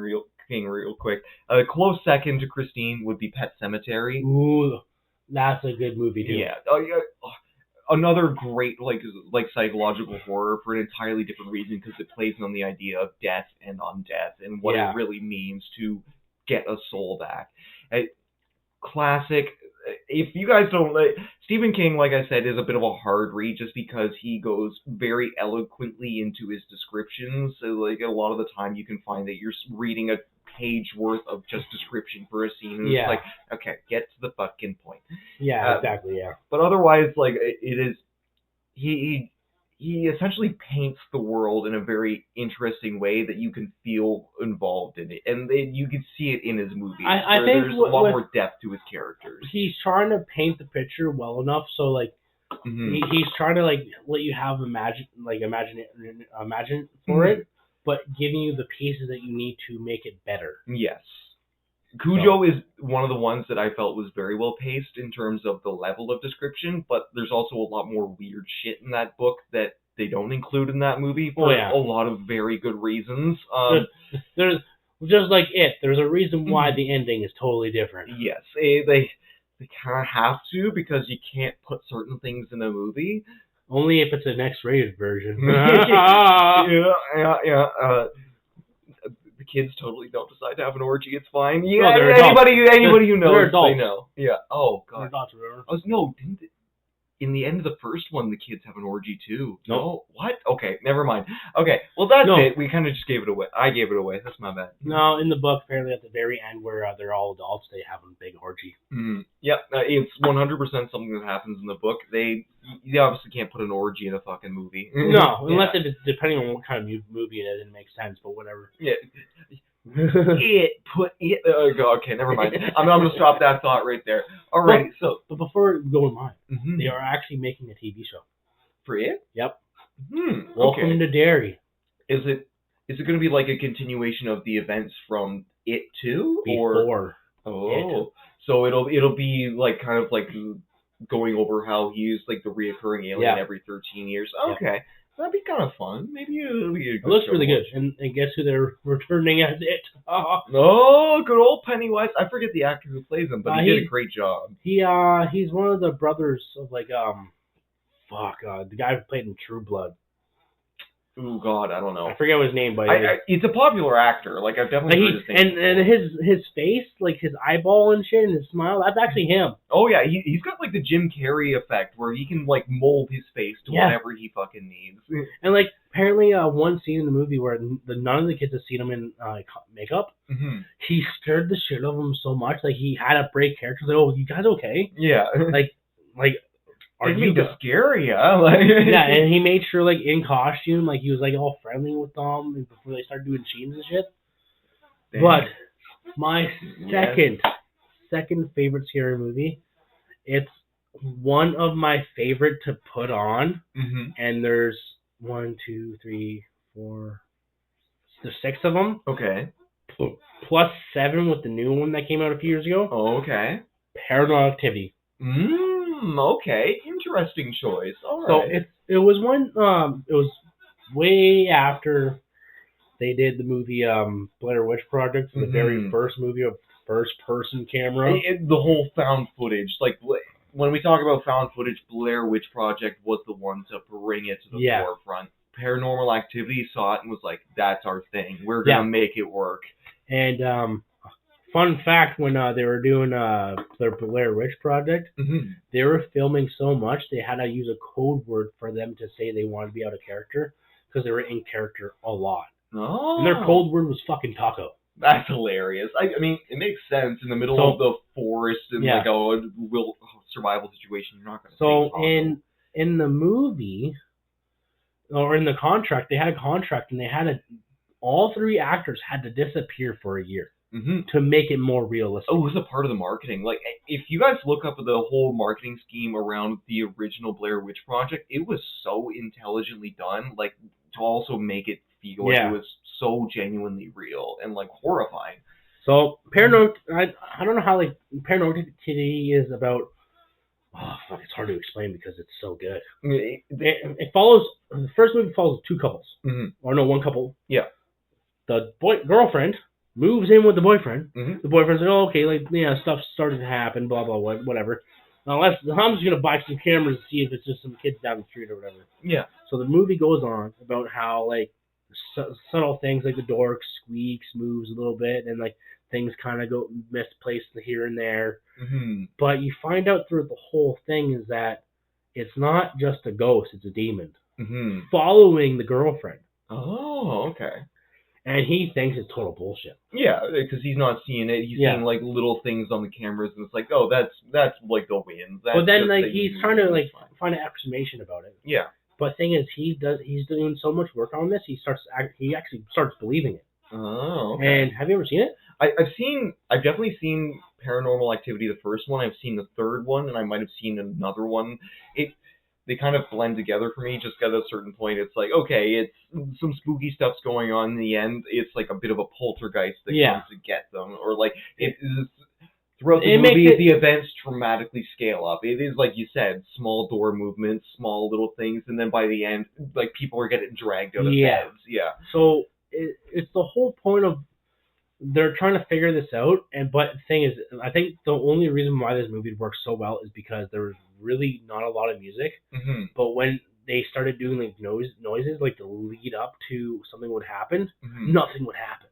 King real quick. A close second to Christine would be Pet Sematary. Ooh, that's a good movie too. Yeah. Another great like psychological horror for an entirely different reason, because it plays on the idea of death and undeath and what it really means to get a soul back. Classic. If you guys don't Stephen King, like I said, is a bit of a hard read just because he goes very eloquently into his descriptions. So a lot of the time you can find that you're reading a page worth of just description for a scene. And it's okay, get to the fucking point. Yeah, exactly, yeah. But otherwise, it is, he essentially paints the world in a very interesting way that you can feel involved in it. And you can see it in his movies. I think there's a lot more depth to his characters. He's trying to paint the picture well enough so he's trying to let you have imagine for it, but giving you the pieces that you need to make it better. Yes. Cujo is one of the ones that I felt was very well paced in terms of the level of description, but there's also a lot more weird shit in that book that they don't include in that movie for a lot of very good reasons. There's just like there's a reason why the ending is totally different. Yes, they kind of have to, because you can't put certain things in a movie. Only if it's an X-rated version. The kids totally don't decide to have an orgy. It's fine. Yeah, anybody who knows, they know. Yeah. Oh god. They're adults, remember? No, didn't they? in the end of the first one, the kids have an orgy too. Nope. No? What? Okay, never mind. Okay, well that's No. it. We kind of just gave it away. I gave it away. That's my bad. No, in the book, apparently at the very end where they're all adults, they have a big orgy. Yep, it's 100% something that happens in the book. They obviously can't put an orgy in a fucking movie. No, unless if it's depending on what kind of movie it is, it makes sense. But whatever. Yeah. Okay, never mind. I'm gonna stop that thought right there. Alright, so But before we go in mine, mhm. they are actually making a TV show. For it? Yep. Welcome Welcome to Derry. Is it going to be like a continuation of the events from It 2 Before. So it'll be like kind of like going over how he's like the reoccurring alien every 13 years. Okay. That'd be kind of fun. Maybe it'll be a good It looks show really to good. And guess who they're returning as it? Oh, good old Pennywise. I forget the actor who plays him, but he did a great job. He's one of the brothers of the guy who played in True Blood. Oh God, I don't know. I forget what his name, but it's a popular actor. Like I've definitely heard his name. And his face, like his eyeball and shit, and his smile, that's actually him. Oh yeah, he's got like the Jim Carrey effect where he can like mold his face to whatever he fucking needs. And like apparently, one scene in the movie where none of the kids have seen him in makeup. Mm-hmm. He scared the shit out of him so much, like he had to break character. Like, oh, you guys okay? Yeah. like. Are you to scare ya? Like, yeah, and he made sure, like, in costume, like, he was, like, all friendly with them before they started doing scenes and shit. Damn. But my second favorite scary movie, it's one of my favorite to put on, and there's 1, 2, 3, 4, there's 6 of them. Okay. Plus 7 with the new one that came out a few years ago. Oh, okay. Paranormal Activity. Okay, interesting choice. All right. So it was way after they did the movie Blair Witch Project, the very first movie of first-person camera. The whole found footage, like when we talk about found footage, Blair Witch Project was the one to bring it to the forefront. Paranormal Activity saw it and was like, "That's our thing. We're gonna make it work." And fun fact, when they were doing their Blair Witch Project, they were filming so much they had to use a code word for them to say they wanted to be out of character because they were in character a lot. Oh. And their code word was fucking taco. That's hilarious. I mean, it makes sense in the middle of the forest and like a survival situation. You're not going to. So in the movie, or in the contract, they had a contract and they had all 3 actors had to disappear for a year. To make it more realistic. Oh, it was a part of the marketing. Like, if you guys look up the whole marketing scheme around the original Blair Witch Project, it was so intelligently done, like, to also make it feel like it was so genuinely real and, like, horrifying. So, Paranormal, I don't know how, like, Paranormal Activity is about, it's hard to explain because it's so good. It follows, the first movie follows 2 couples. Or no, 1 couple. Yeah. The girlfriend moves in with the boyfriend. The boyfriend's like, oh, okay, like, stuff started to happen, blah, blah, whatever. Now, I'm just going to buy some cameras to see if it's just some kids down the street or whatever. Yeah. So the movie goes on about how, like, subtle things, like the door squeaks, moves a little bit, and, like, things kind of go misplaced here and there. But you find out through the whole thing is that it's not just a ghost, it's a demon. Following the girlfriend. Oh, okay. And he thinks it's total bullshit. Yeah, because he's not seeing it. He's seeing like little things on the cameras, and it's like, oh, that's like the wind. But then like he's trying to like find an explanation about it. Yeah. But the thing is, he's doing so much work on this. He actually starts believing it. Oh. Okay. And have you ever seen it? I've definitely seen Paranormal Activity, the first one. I've seen the third one, and I might have seen another one. They kind of blend together for me. Just at a certain point, it's like, okay, it's some spooky stuff's going on. In the end, it's like a bit of a poltergeist that comes to get them, or like it is throughout the movie. The events dramatically scale up. It is like you said, small door movements, small little things, and then by the end, like people are getting dragged out of beds. Yeah. So it's the whole point of they're trying to figure this out, but the thing is, I think the only reason why this movie works so well is because there was really not a lot of music. But when they started doing like noises, like the lead up to something would happen, nothing would happen.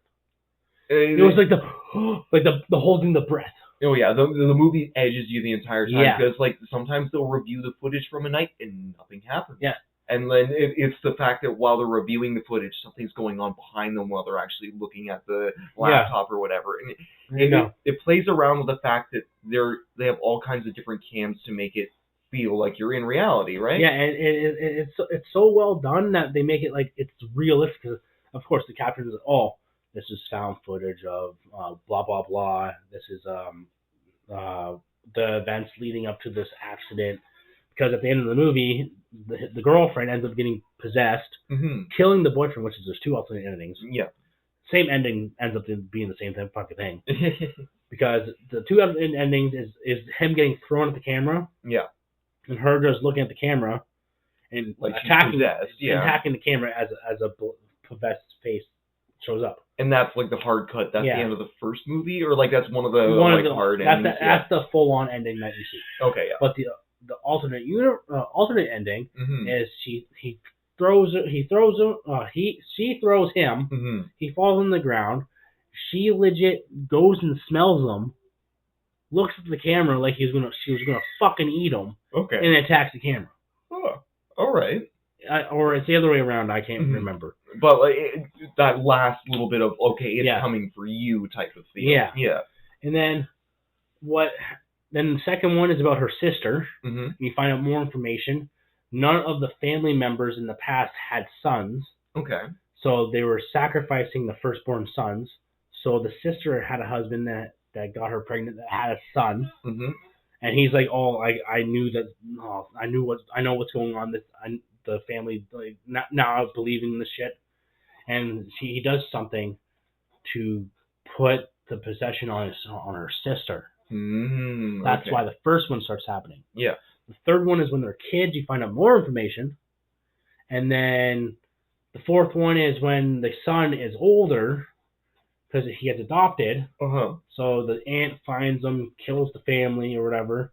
It was like the holding the breath. Oh yeah, the movie edges you the entire time Yeah. because like sometimes they'll review the footage from a night and nothing happens. Yeah. And then it's the fact that while they're reviewing the footage, something's going on behind them while they're actually looking at the laptop or whatever. And it plays around with the fact that they have all kinds of different cams to make it feel like you're in reality, right? Yeah, and it's so well done that they make it like it's realistic. 'Cause of course, the caption is, oh, this is found footage of blah blah blah. This is the events leading up to this accident. Because at the end of the movie, the girlfriend ends up getting possessed, killing the boyfriend, which is there's two alternate endings. Yeah. Same ending ends up being the same fucking thing. Because the two endings is him getting thrown at the camera. Yeah. And her just looking at the camera and like attacking the camera as a possessed face shows up. And that's like the hard cut. That's the end of the first movie, or like that's one of the hard endings. That's the full on ending that you see. Okay, yeah. But the alternate ending is she throws him. He falls on the ground. She legit goes and smells him. Looks at the camera like she was gonna fucking eat him. Okay. And attacks the camera. Oh, all right. Or it's the other way around. I can't remember. But like, that last little bit of it's coming for you type of thing. Yeah. Yeah. And then Then the second one is about her sister. Mm-hmm. You find out more information. None of the family members in the past had sons. Okay. So they were sacrificing the firstborn sons. So the sister had a husband that got her pregnant that had a son. Mm-hmm. And he's like, oh, I knew that. Oh, I know what's going on. The family like now believing this shit. And he does something to put the possession on her sister. That's why the first one starts happening. Yeah. The third one is when they're kids. You find out more information. And then the fourth one is when the son is older because he gets adopted. Uh-huh. So the aunt finds him, kills the family or whatever.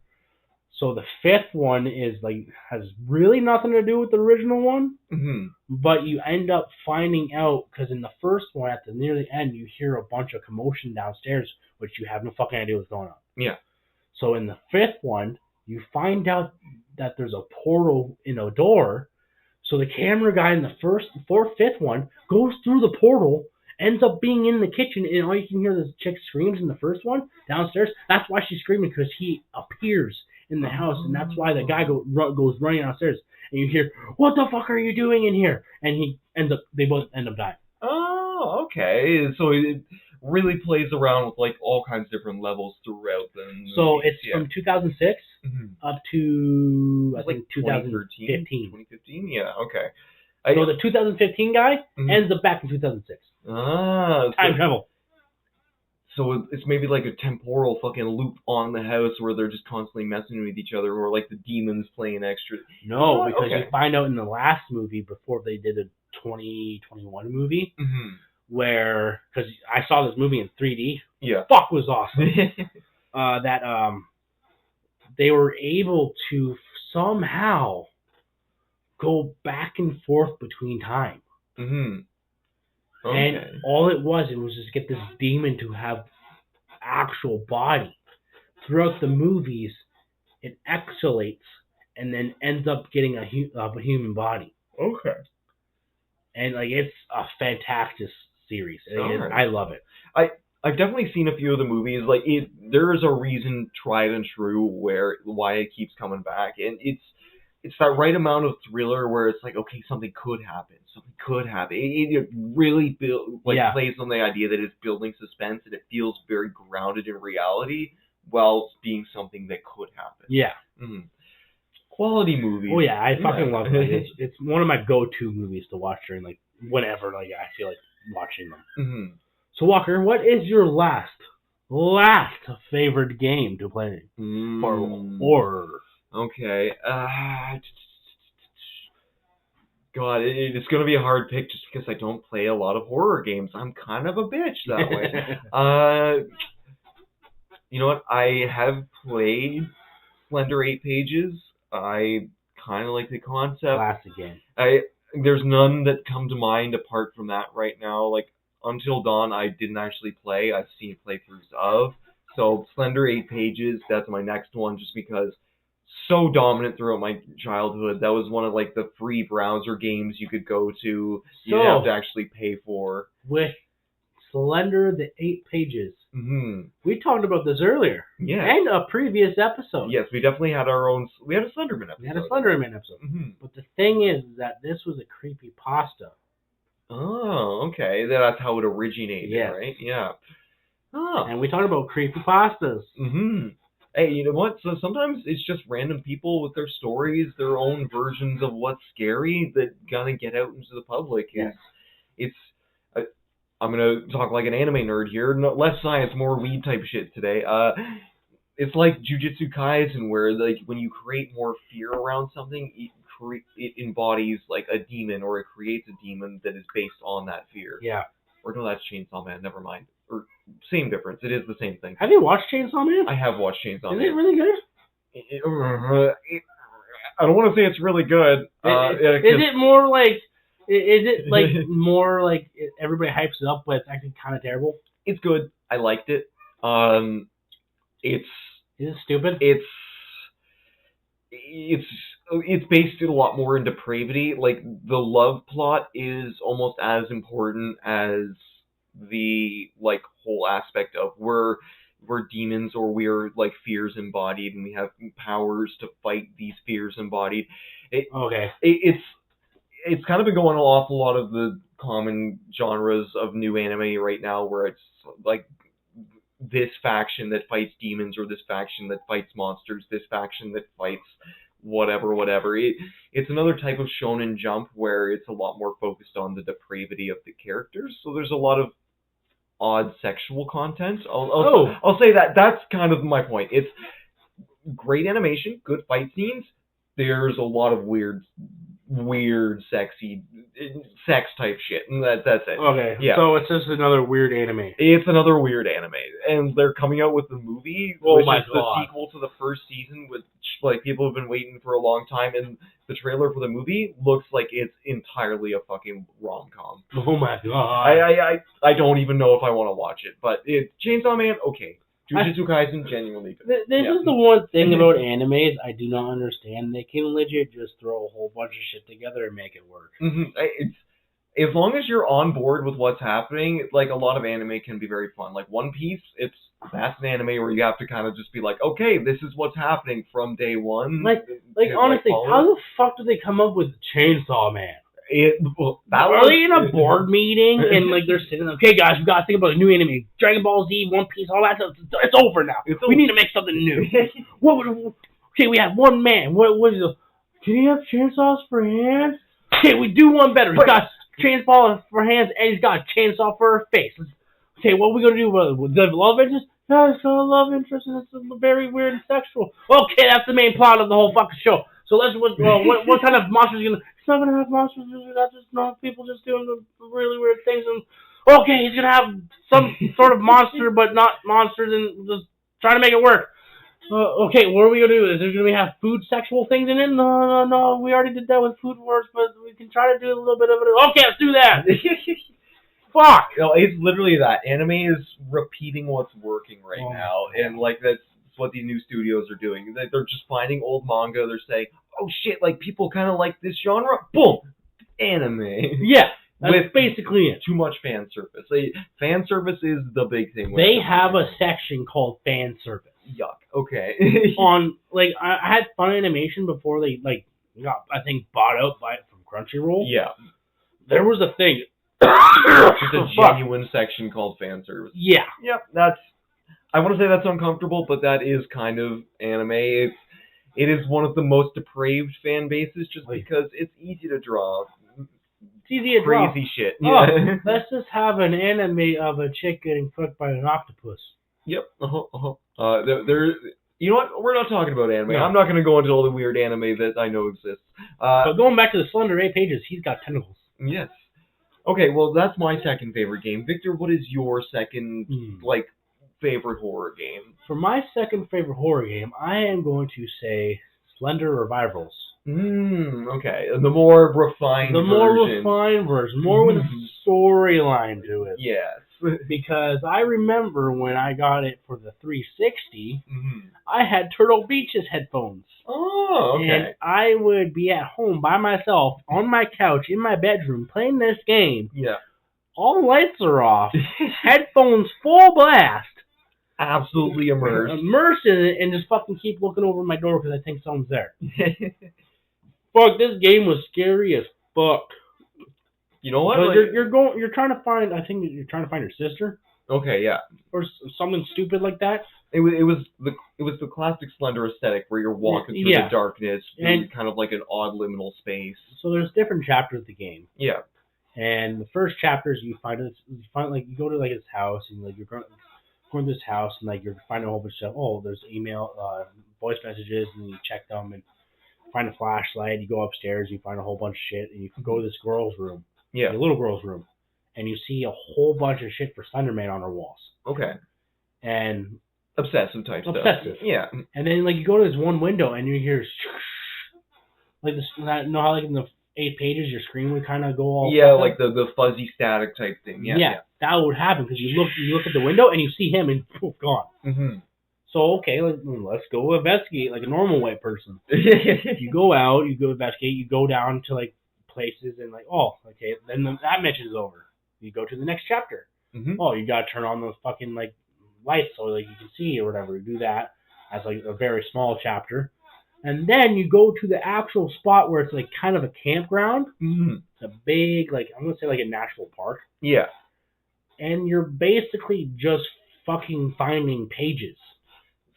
So the fifth one is like has really nothing to do with the original one. Mm-hmm. But you end up finding out because in the first one, at the near the end, you hear a bunch of commotion downstairs, which you have no fucking idea what's going on. Yeah. So in the fifth one, you find out that there's a portal in a door. So the camera guy in the fifth one goes through the portal, ends up being in the kitchen, and all you can hear is chick screams in the first one downstairs. That's why she's screaming, because he appears in the house, and that's why the guy goes running downstairs, and you hear, "What the fuck are you doing in here?" And they both end up dying. Oh, okay. So it really plays around with like all kinds of different levels throughout the movie. So it's from 2006 up to I think 2015. 2015, yeah, okay. So the 2015 guy ends up back in 2006. Time travel. So it's maybe like a temporal fucking loop on the house where they're just constantly messing with each other, or like the demons playing extra. No, because you find out in the last movie before they did a 2021 movie, where, because I saw this movie in 3D. Yeah. Fuck, was awesome. That they were able to somehow go back and forth between time. Okay. And all it was just get this demon to have actual body. Throughout the movies, it exhalates and then ends up getting a human body. Okay. And like it's a fantastic series. Right. I love it. I've definitely seen a few of the movies. Like there is a reason, tried and true, why it keeps coming back, and it's that right amount of thriller where it's like, okay, something could happen. It really plays on the idea that it's building suspense, and it feels very grounded in reality while being something that could happen. Yeah. Mm-hmm. Quality movie. Oh yeah, I fucking love it. It's one of my go-to movies to watch during like whenever like I feel like watching them. Mm-hmm. So Walker, what is your last favorite game to play for horror? Okay. God, it's going to be a hard pick just because I don't play a lot of horror games. I'm kind of a bitch that way. You know what? I have played Slender 8 Pages. I kind of like the concept. Classic game. There's none that come to mind apart from that right now. Like, Until Dawn, I didn't actually play. I've seen playthroughs of. So Slender 8 Pages, that's my next one, just because so dominant throughout my childhood. That was one of like the free browser games you could go to. You didn't have to actually pay for. With Slender the 8 Pages. Mm-hmm. We talked about this earlier. Yeah. And a previous episode. Yes, we definitely had our own. We had a Slenderman episode. We had a Slenderman episode. Mm-hmm. But the thing is that this was a creepypasta. Oh, okay. That's how it originated, Yes. right? Yeah. Oh. And we talked about creepypastas. Mm-hmm. Hey, you know what? So sometimes it's just random people with their stories, their own versions of what's scary that gonna get out into the public. Yes. I'm gonna talk like an anime nerd here. No, less science, more weed type shit today. It's like Jujutsu Kaisen, where like when you create more fear around something, it embodies like a demon, or it creates a demon that is based on that fear. Yeah. Or no, that's Chainsaw Man. Never mind. Or same difference. It is the same thing. Have you watched Chainsaw Man? I have watched Chainsaw Man. Is it really good? I don't want to say it's really good. Is it more like? Is it like more like everybody hypes it up, but it's actually kind of terrible? It's good. I liked it. Is it stupid? It's based a lot more in depravity. Like the love plot is almost as important as the like whole aspect of we're demons, or we're like fears embodied, and we have powers to fight these fears embodied. It's kind of been going off a lot of the common genres of new anime right now, where it's like this faction that fights demons, or this faction that fights monsters, this faction that fights whatever. It's another type of Shonen Jump where it's a lot more focused on the depravity of the characters. So there's a lot of odd sexual content. I'll say that. That's kind of my point. It's great animation, good fight scenes. There's a lot of weird, sexy, sex type shit, and that's it. Okay, yeah. So it's just another weird anime. It's another weird anime, and they're coming out with the movie, which is the sequel to the first season, which like people have been waiting for a long time, and the trailer for the movie looks like it's entirely a fucking rom-com. Oh my god! I don't even know if I want to watch it, but Chainsaw Man, okay. Jujutsu Kaisen, genuinely good. This is the one thing about animes I do not understand. They can legit just throw a whole bunch of shit together and make it work. Mm-hmm. As long as you're on board with what's happening, like a lot of anime can be very fun. Like One Piece, that's an anime where you have to kind of just be like, okay, this is what's happening from day one. Like honestly, how the fuck did they come up with Chainsaw Man? Are they in a board meeting and like they're sitting? Okay, guys, we gotta think about a new anime, Dragon Ball Z, One Piece, all that stuff. It's over now. We need to make something new. Okay, we have one man. What is it? Can he have chainsaws for hands? Okay, we do one better. He's got chainsaw for hands and he's got a chainsaw for a face. Okay, what are we gonna do with the love interest? Yeah, it's got a love interest and it's very weird and sexual. Okay, that's the main plot of the whole fucking show. So what kind of monsters are you gonna? He's not gonna have monsters. That's just not people just doing the really weird things. And okay, he's gonna have some sort of monster, but not monsters, and just trying to make it work. Okay, what are we gonna do? Is there gonna have food sexual things in it? No. We already did that with Food Wars, but we can try to do a little bit of it. Okay, let's do that. Fuck. No, it's literally that. Anime is repeating what's working right now, and like that's what these new studios are doing. They're just finding old manga. They're saying, "Oh shit, like people kind of like this genre." Boom, anime. Yeah, that's basically it. Too much fan service. Fan service is the big thing. They have a section called fan service. Yuck. Okay. On I had Fun Animation before they got bought out from Crunchyroll. Yeah. There was a thing. It's a genuine section called fan service. Yeah. Yep. I want to say that's uncomfortable, but that is kind of anime. It is one of the most depraved fan bases, just because it's easy to draw. It's easy to draw. Crazy shit. Oh, let's just have an anime of a chick getting fucked by an octopus. Yep. You know what? We're not talking about anime. No. I'm not going to go into all the weird anime that I know exists. But going back to the Slender 8 Pages, he's got tentacles. Yes. Okay, well, that's my second favorite game. Victor, what is your second, favorite horror game? For my second favorite horror game, I am going to say Slender Revivals. Okay. The more refined version. More refined version. More with a storyline to it. Yes. Because I remember when I got it for the 360, Mhm. I had Turtle Beach's headphones. Oh, okay. And I would be at home by myself on my couch in my bedroom playing this game. Yeah. All the lights are off, headphones full blast, Absolutely immersed. immersed in it, and just fucking keep looking over my door because I think someone's there. Fuck, this game was scary as fuck. You know what? But Like- you're trying to find. I think you're trying to find your sister Okay, yeah. or something stupid like that. It was the classic Slender aesthetic where you're walking through Yeah. the darkness, through And- kind of like an odd liminal space. So there's different chapters of the game, Yeah. and the first chapters you find like you go to like his house and like you're going to this house and like you're finding a whole bunch of there's email, voice messages, and you check them and find a flashlight. You go upstairs, you find a whole bunch of shit, and you can go to this girl's room, Yeah. the little girl's room, and you see a whole bunch of shit for Slenderman on her walls. Okay. And Obsessive type Obsessive. stuff. Yeah. And then like you go to this one window and you hear like this. You know how like in the 8 pages your screen would kind of go all Yeah, fucked like up? the fuzzy static type thing. Yeah. that would happen because you look at the window and you see him and poof, gone. Mm-hmm. So okay, let's go investigate like a normal white person. You go out, you go investigate, you go down to like places and like okay, then that mission is over. You go to the next chapter. Mhm. Oh, you gotta turn on those fucking like lights so like you can see or whatever. You do that as like a very small chapter, and then you go to the actual spot where it's like kind of a campground. Mm-hmm. It's a big like I'm gonna say like a national park, Yeah. and you're basically just fucking finding pages.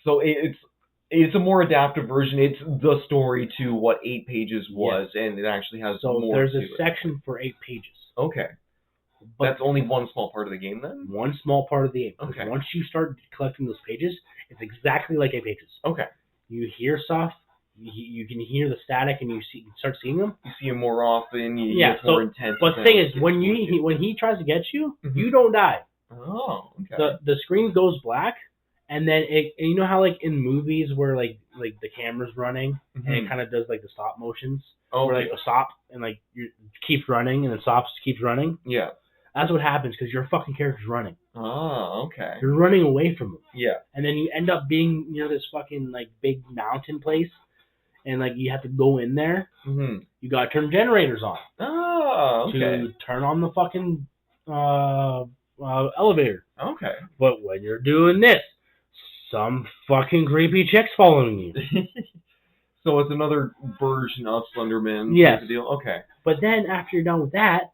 So it's a more adaptive version. It's the story to what 8 pages was, and it actually has So more there's to a it. section for 8 pages. Okay. But That's only one small part of the game then? one small part of the game. Because Okay. once you start collecting those pages, it's exactly like 8 pages. Okay. You hear stuff, you can hear the static, and you start seeing them. You see him more often, you Yeah, get more intense. But the thing is, when he tries to get you, Mhm. you don't die. Oh, okay. The screen goes black, and then and you know how like in movies where like the camera's running and it Mhm. kind of does like the stop motions, Oh, where like it stop and like you keeps running and then stops, keeps running. yeah. That's what happens because your fucking character's running. Oh, okay. You're running away from him. Yeah. And then you end up being near this fucking like big mountain place, and like you have to go in there. Mm-hmm. You gotta turn generators on Oh, okay. to turn on the fucking elevator. Okay. But when you're doing this, some fucking creepy chick's following you. So it's another version of Slenderman. Yes. type of deal? Okay. But then after you're done with that,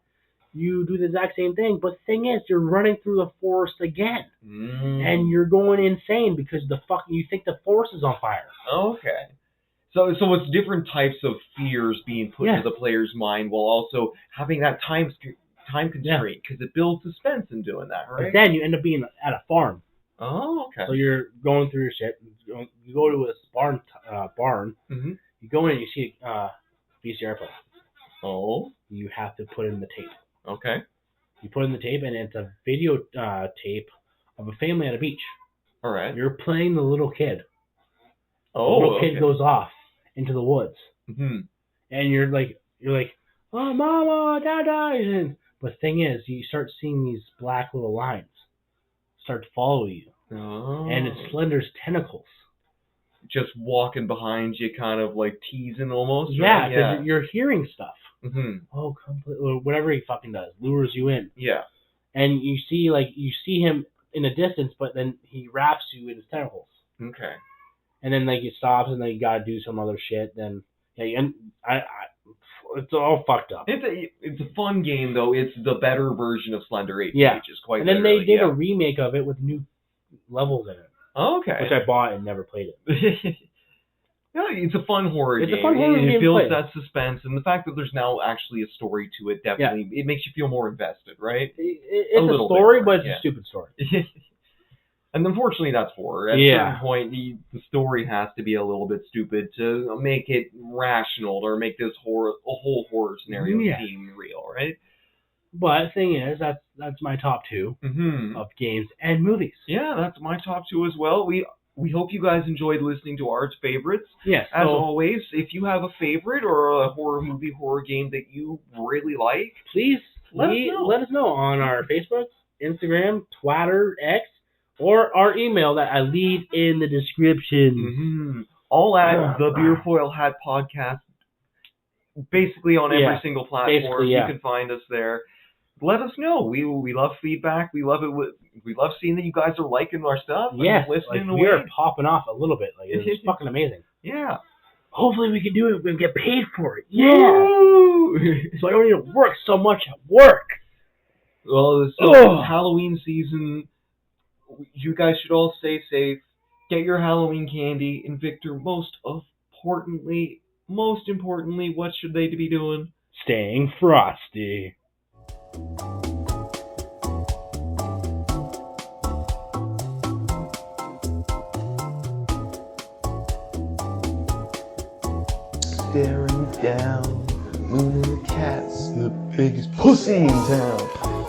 you do the exact same thing. But the thing is, you're running through the forest again, and you're going insane because you think the forest is on fire. Okay. So it's different types of fears being put Yeah. into the player's mind while also having that time constraint because it builds suspense in doing that, But right? then you end up being at a farm. Oh, okay. So you're going through your shit. You go to this barn. Mm-hmm. You go in and you see VCR player. Oh, You have to put in the tape. okay. You put in the tape, and it's a video tape of a family at a beach. All right. You're playing the little kid. Oh, the little okay. kid goes off into the woods, Mm-hmm. and you're like, oh, mama, dada. But the thing is, you start seeing these black little lines start to follow you, Oh. and it's Slender's tentacles. Just walking behind you, kind of like teasing almost. Yeah, right? because you're hearing stuff. Mm-hmm. Oh, or whatever he fucking does, lures you in, Yeah. and you see him in a distance, but then he wraps you in his tentacles, Okay. and then like it stops, and then you gotta do some other shit. Then it's all fucked up. It's a fun game though. It's the better version of Slender 8 Yeah. pages. Quite And then literally, they did yeah. a remake of it with new levels in it, Okay. which I bought and never played it. Yeah, it's a fun horror It's game. a fun horror game It to builds play. that suspense, and the fact that there's now actually a story to it definitely it makes you feel more invested, right? It's a little bit story, more, but it's yeah. a stupid story. And unfortunately, that's horror. At a Yeah. certain point, the story has to be a little bit stupid to make it rational or make this whole horror scenario Yeah. seem real, right? But the thing is, that's my top 2 Mm-hmm. of games and movies. Yeah, that's my top 2 as well. We hope you guys enjoyed listening to Art's favorites. Yes. As So always, if you have a favorite or a horror movie, horror game that you really like, please Let us know. let us know on our Facebook, Instagram, Twitter, X, or our email that I leave in the description. Mm-hmm. All at the Beerfoil Hat Podcast. Basically on every single platform, you can find us there. Let us know. We love feedback. We love it. We love seeing that you guys are liking our stuff. Yes, listening we are popping off a little bit. Like, it's fucking amazing. Yeah. Hopefully we can do it and get paid for it. Yeah. So I don't need to work so much at work. Well, it's Halloween season. You guys should all stay safe. Get your Halloween candy. And Victor, most importantly, what should they be doing? Staying frosty. Staring down, Moon Cat's the biggest pussy in town.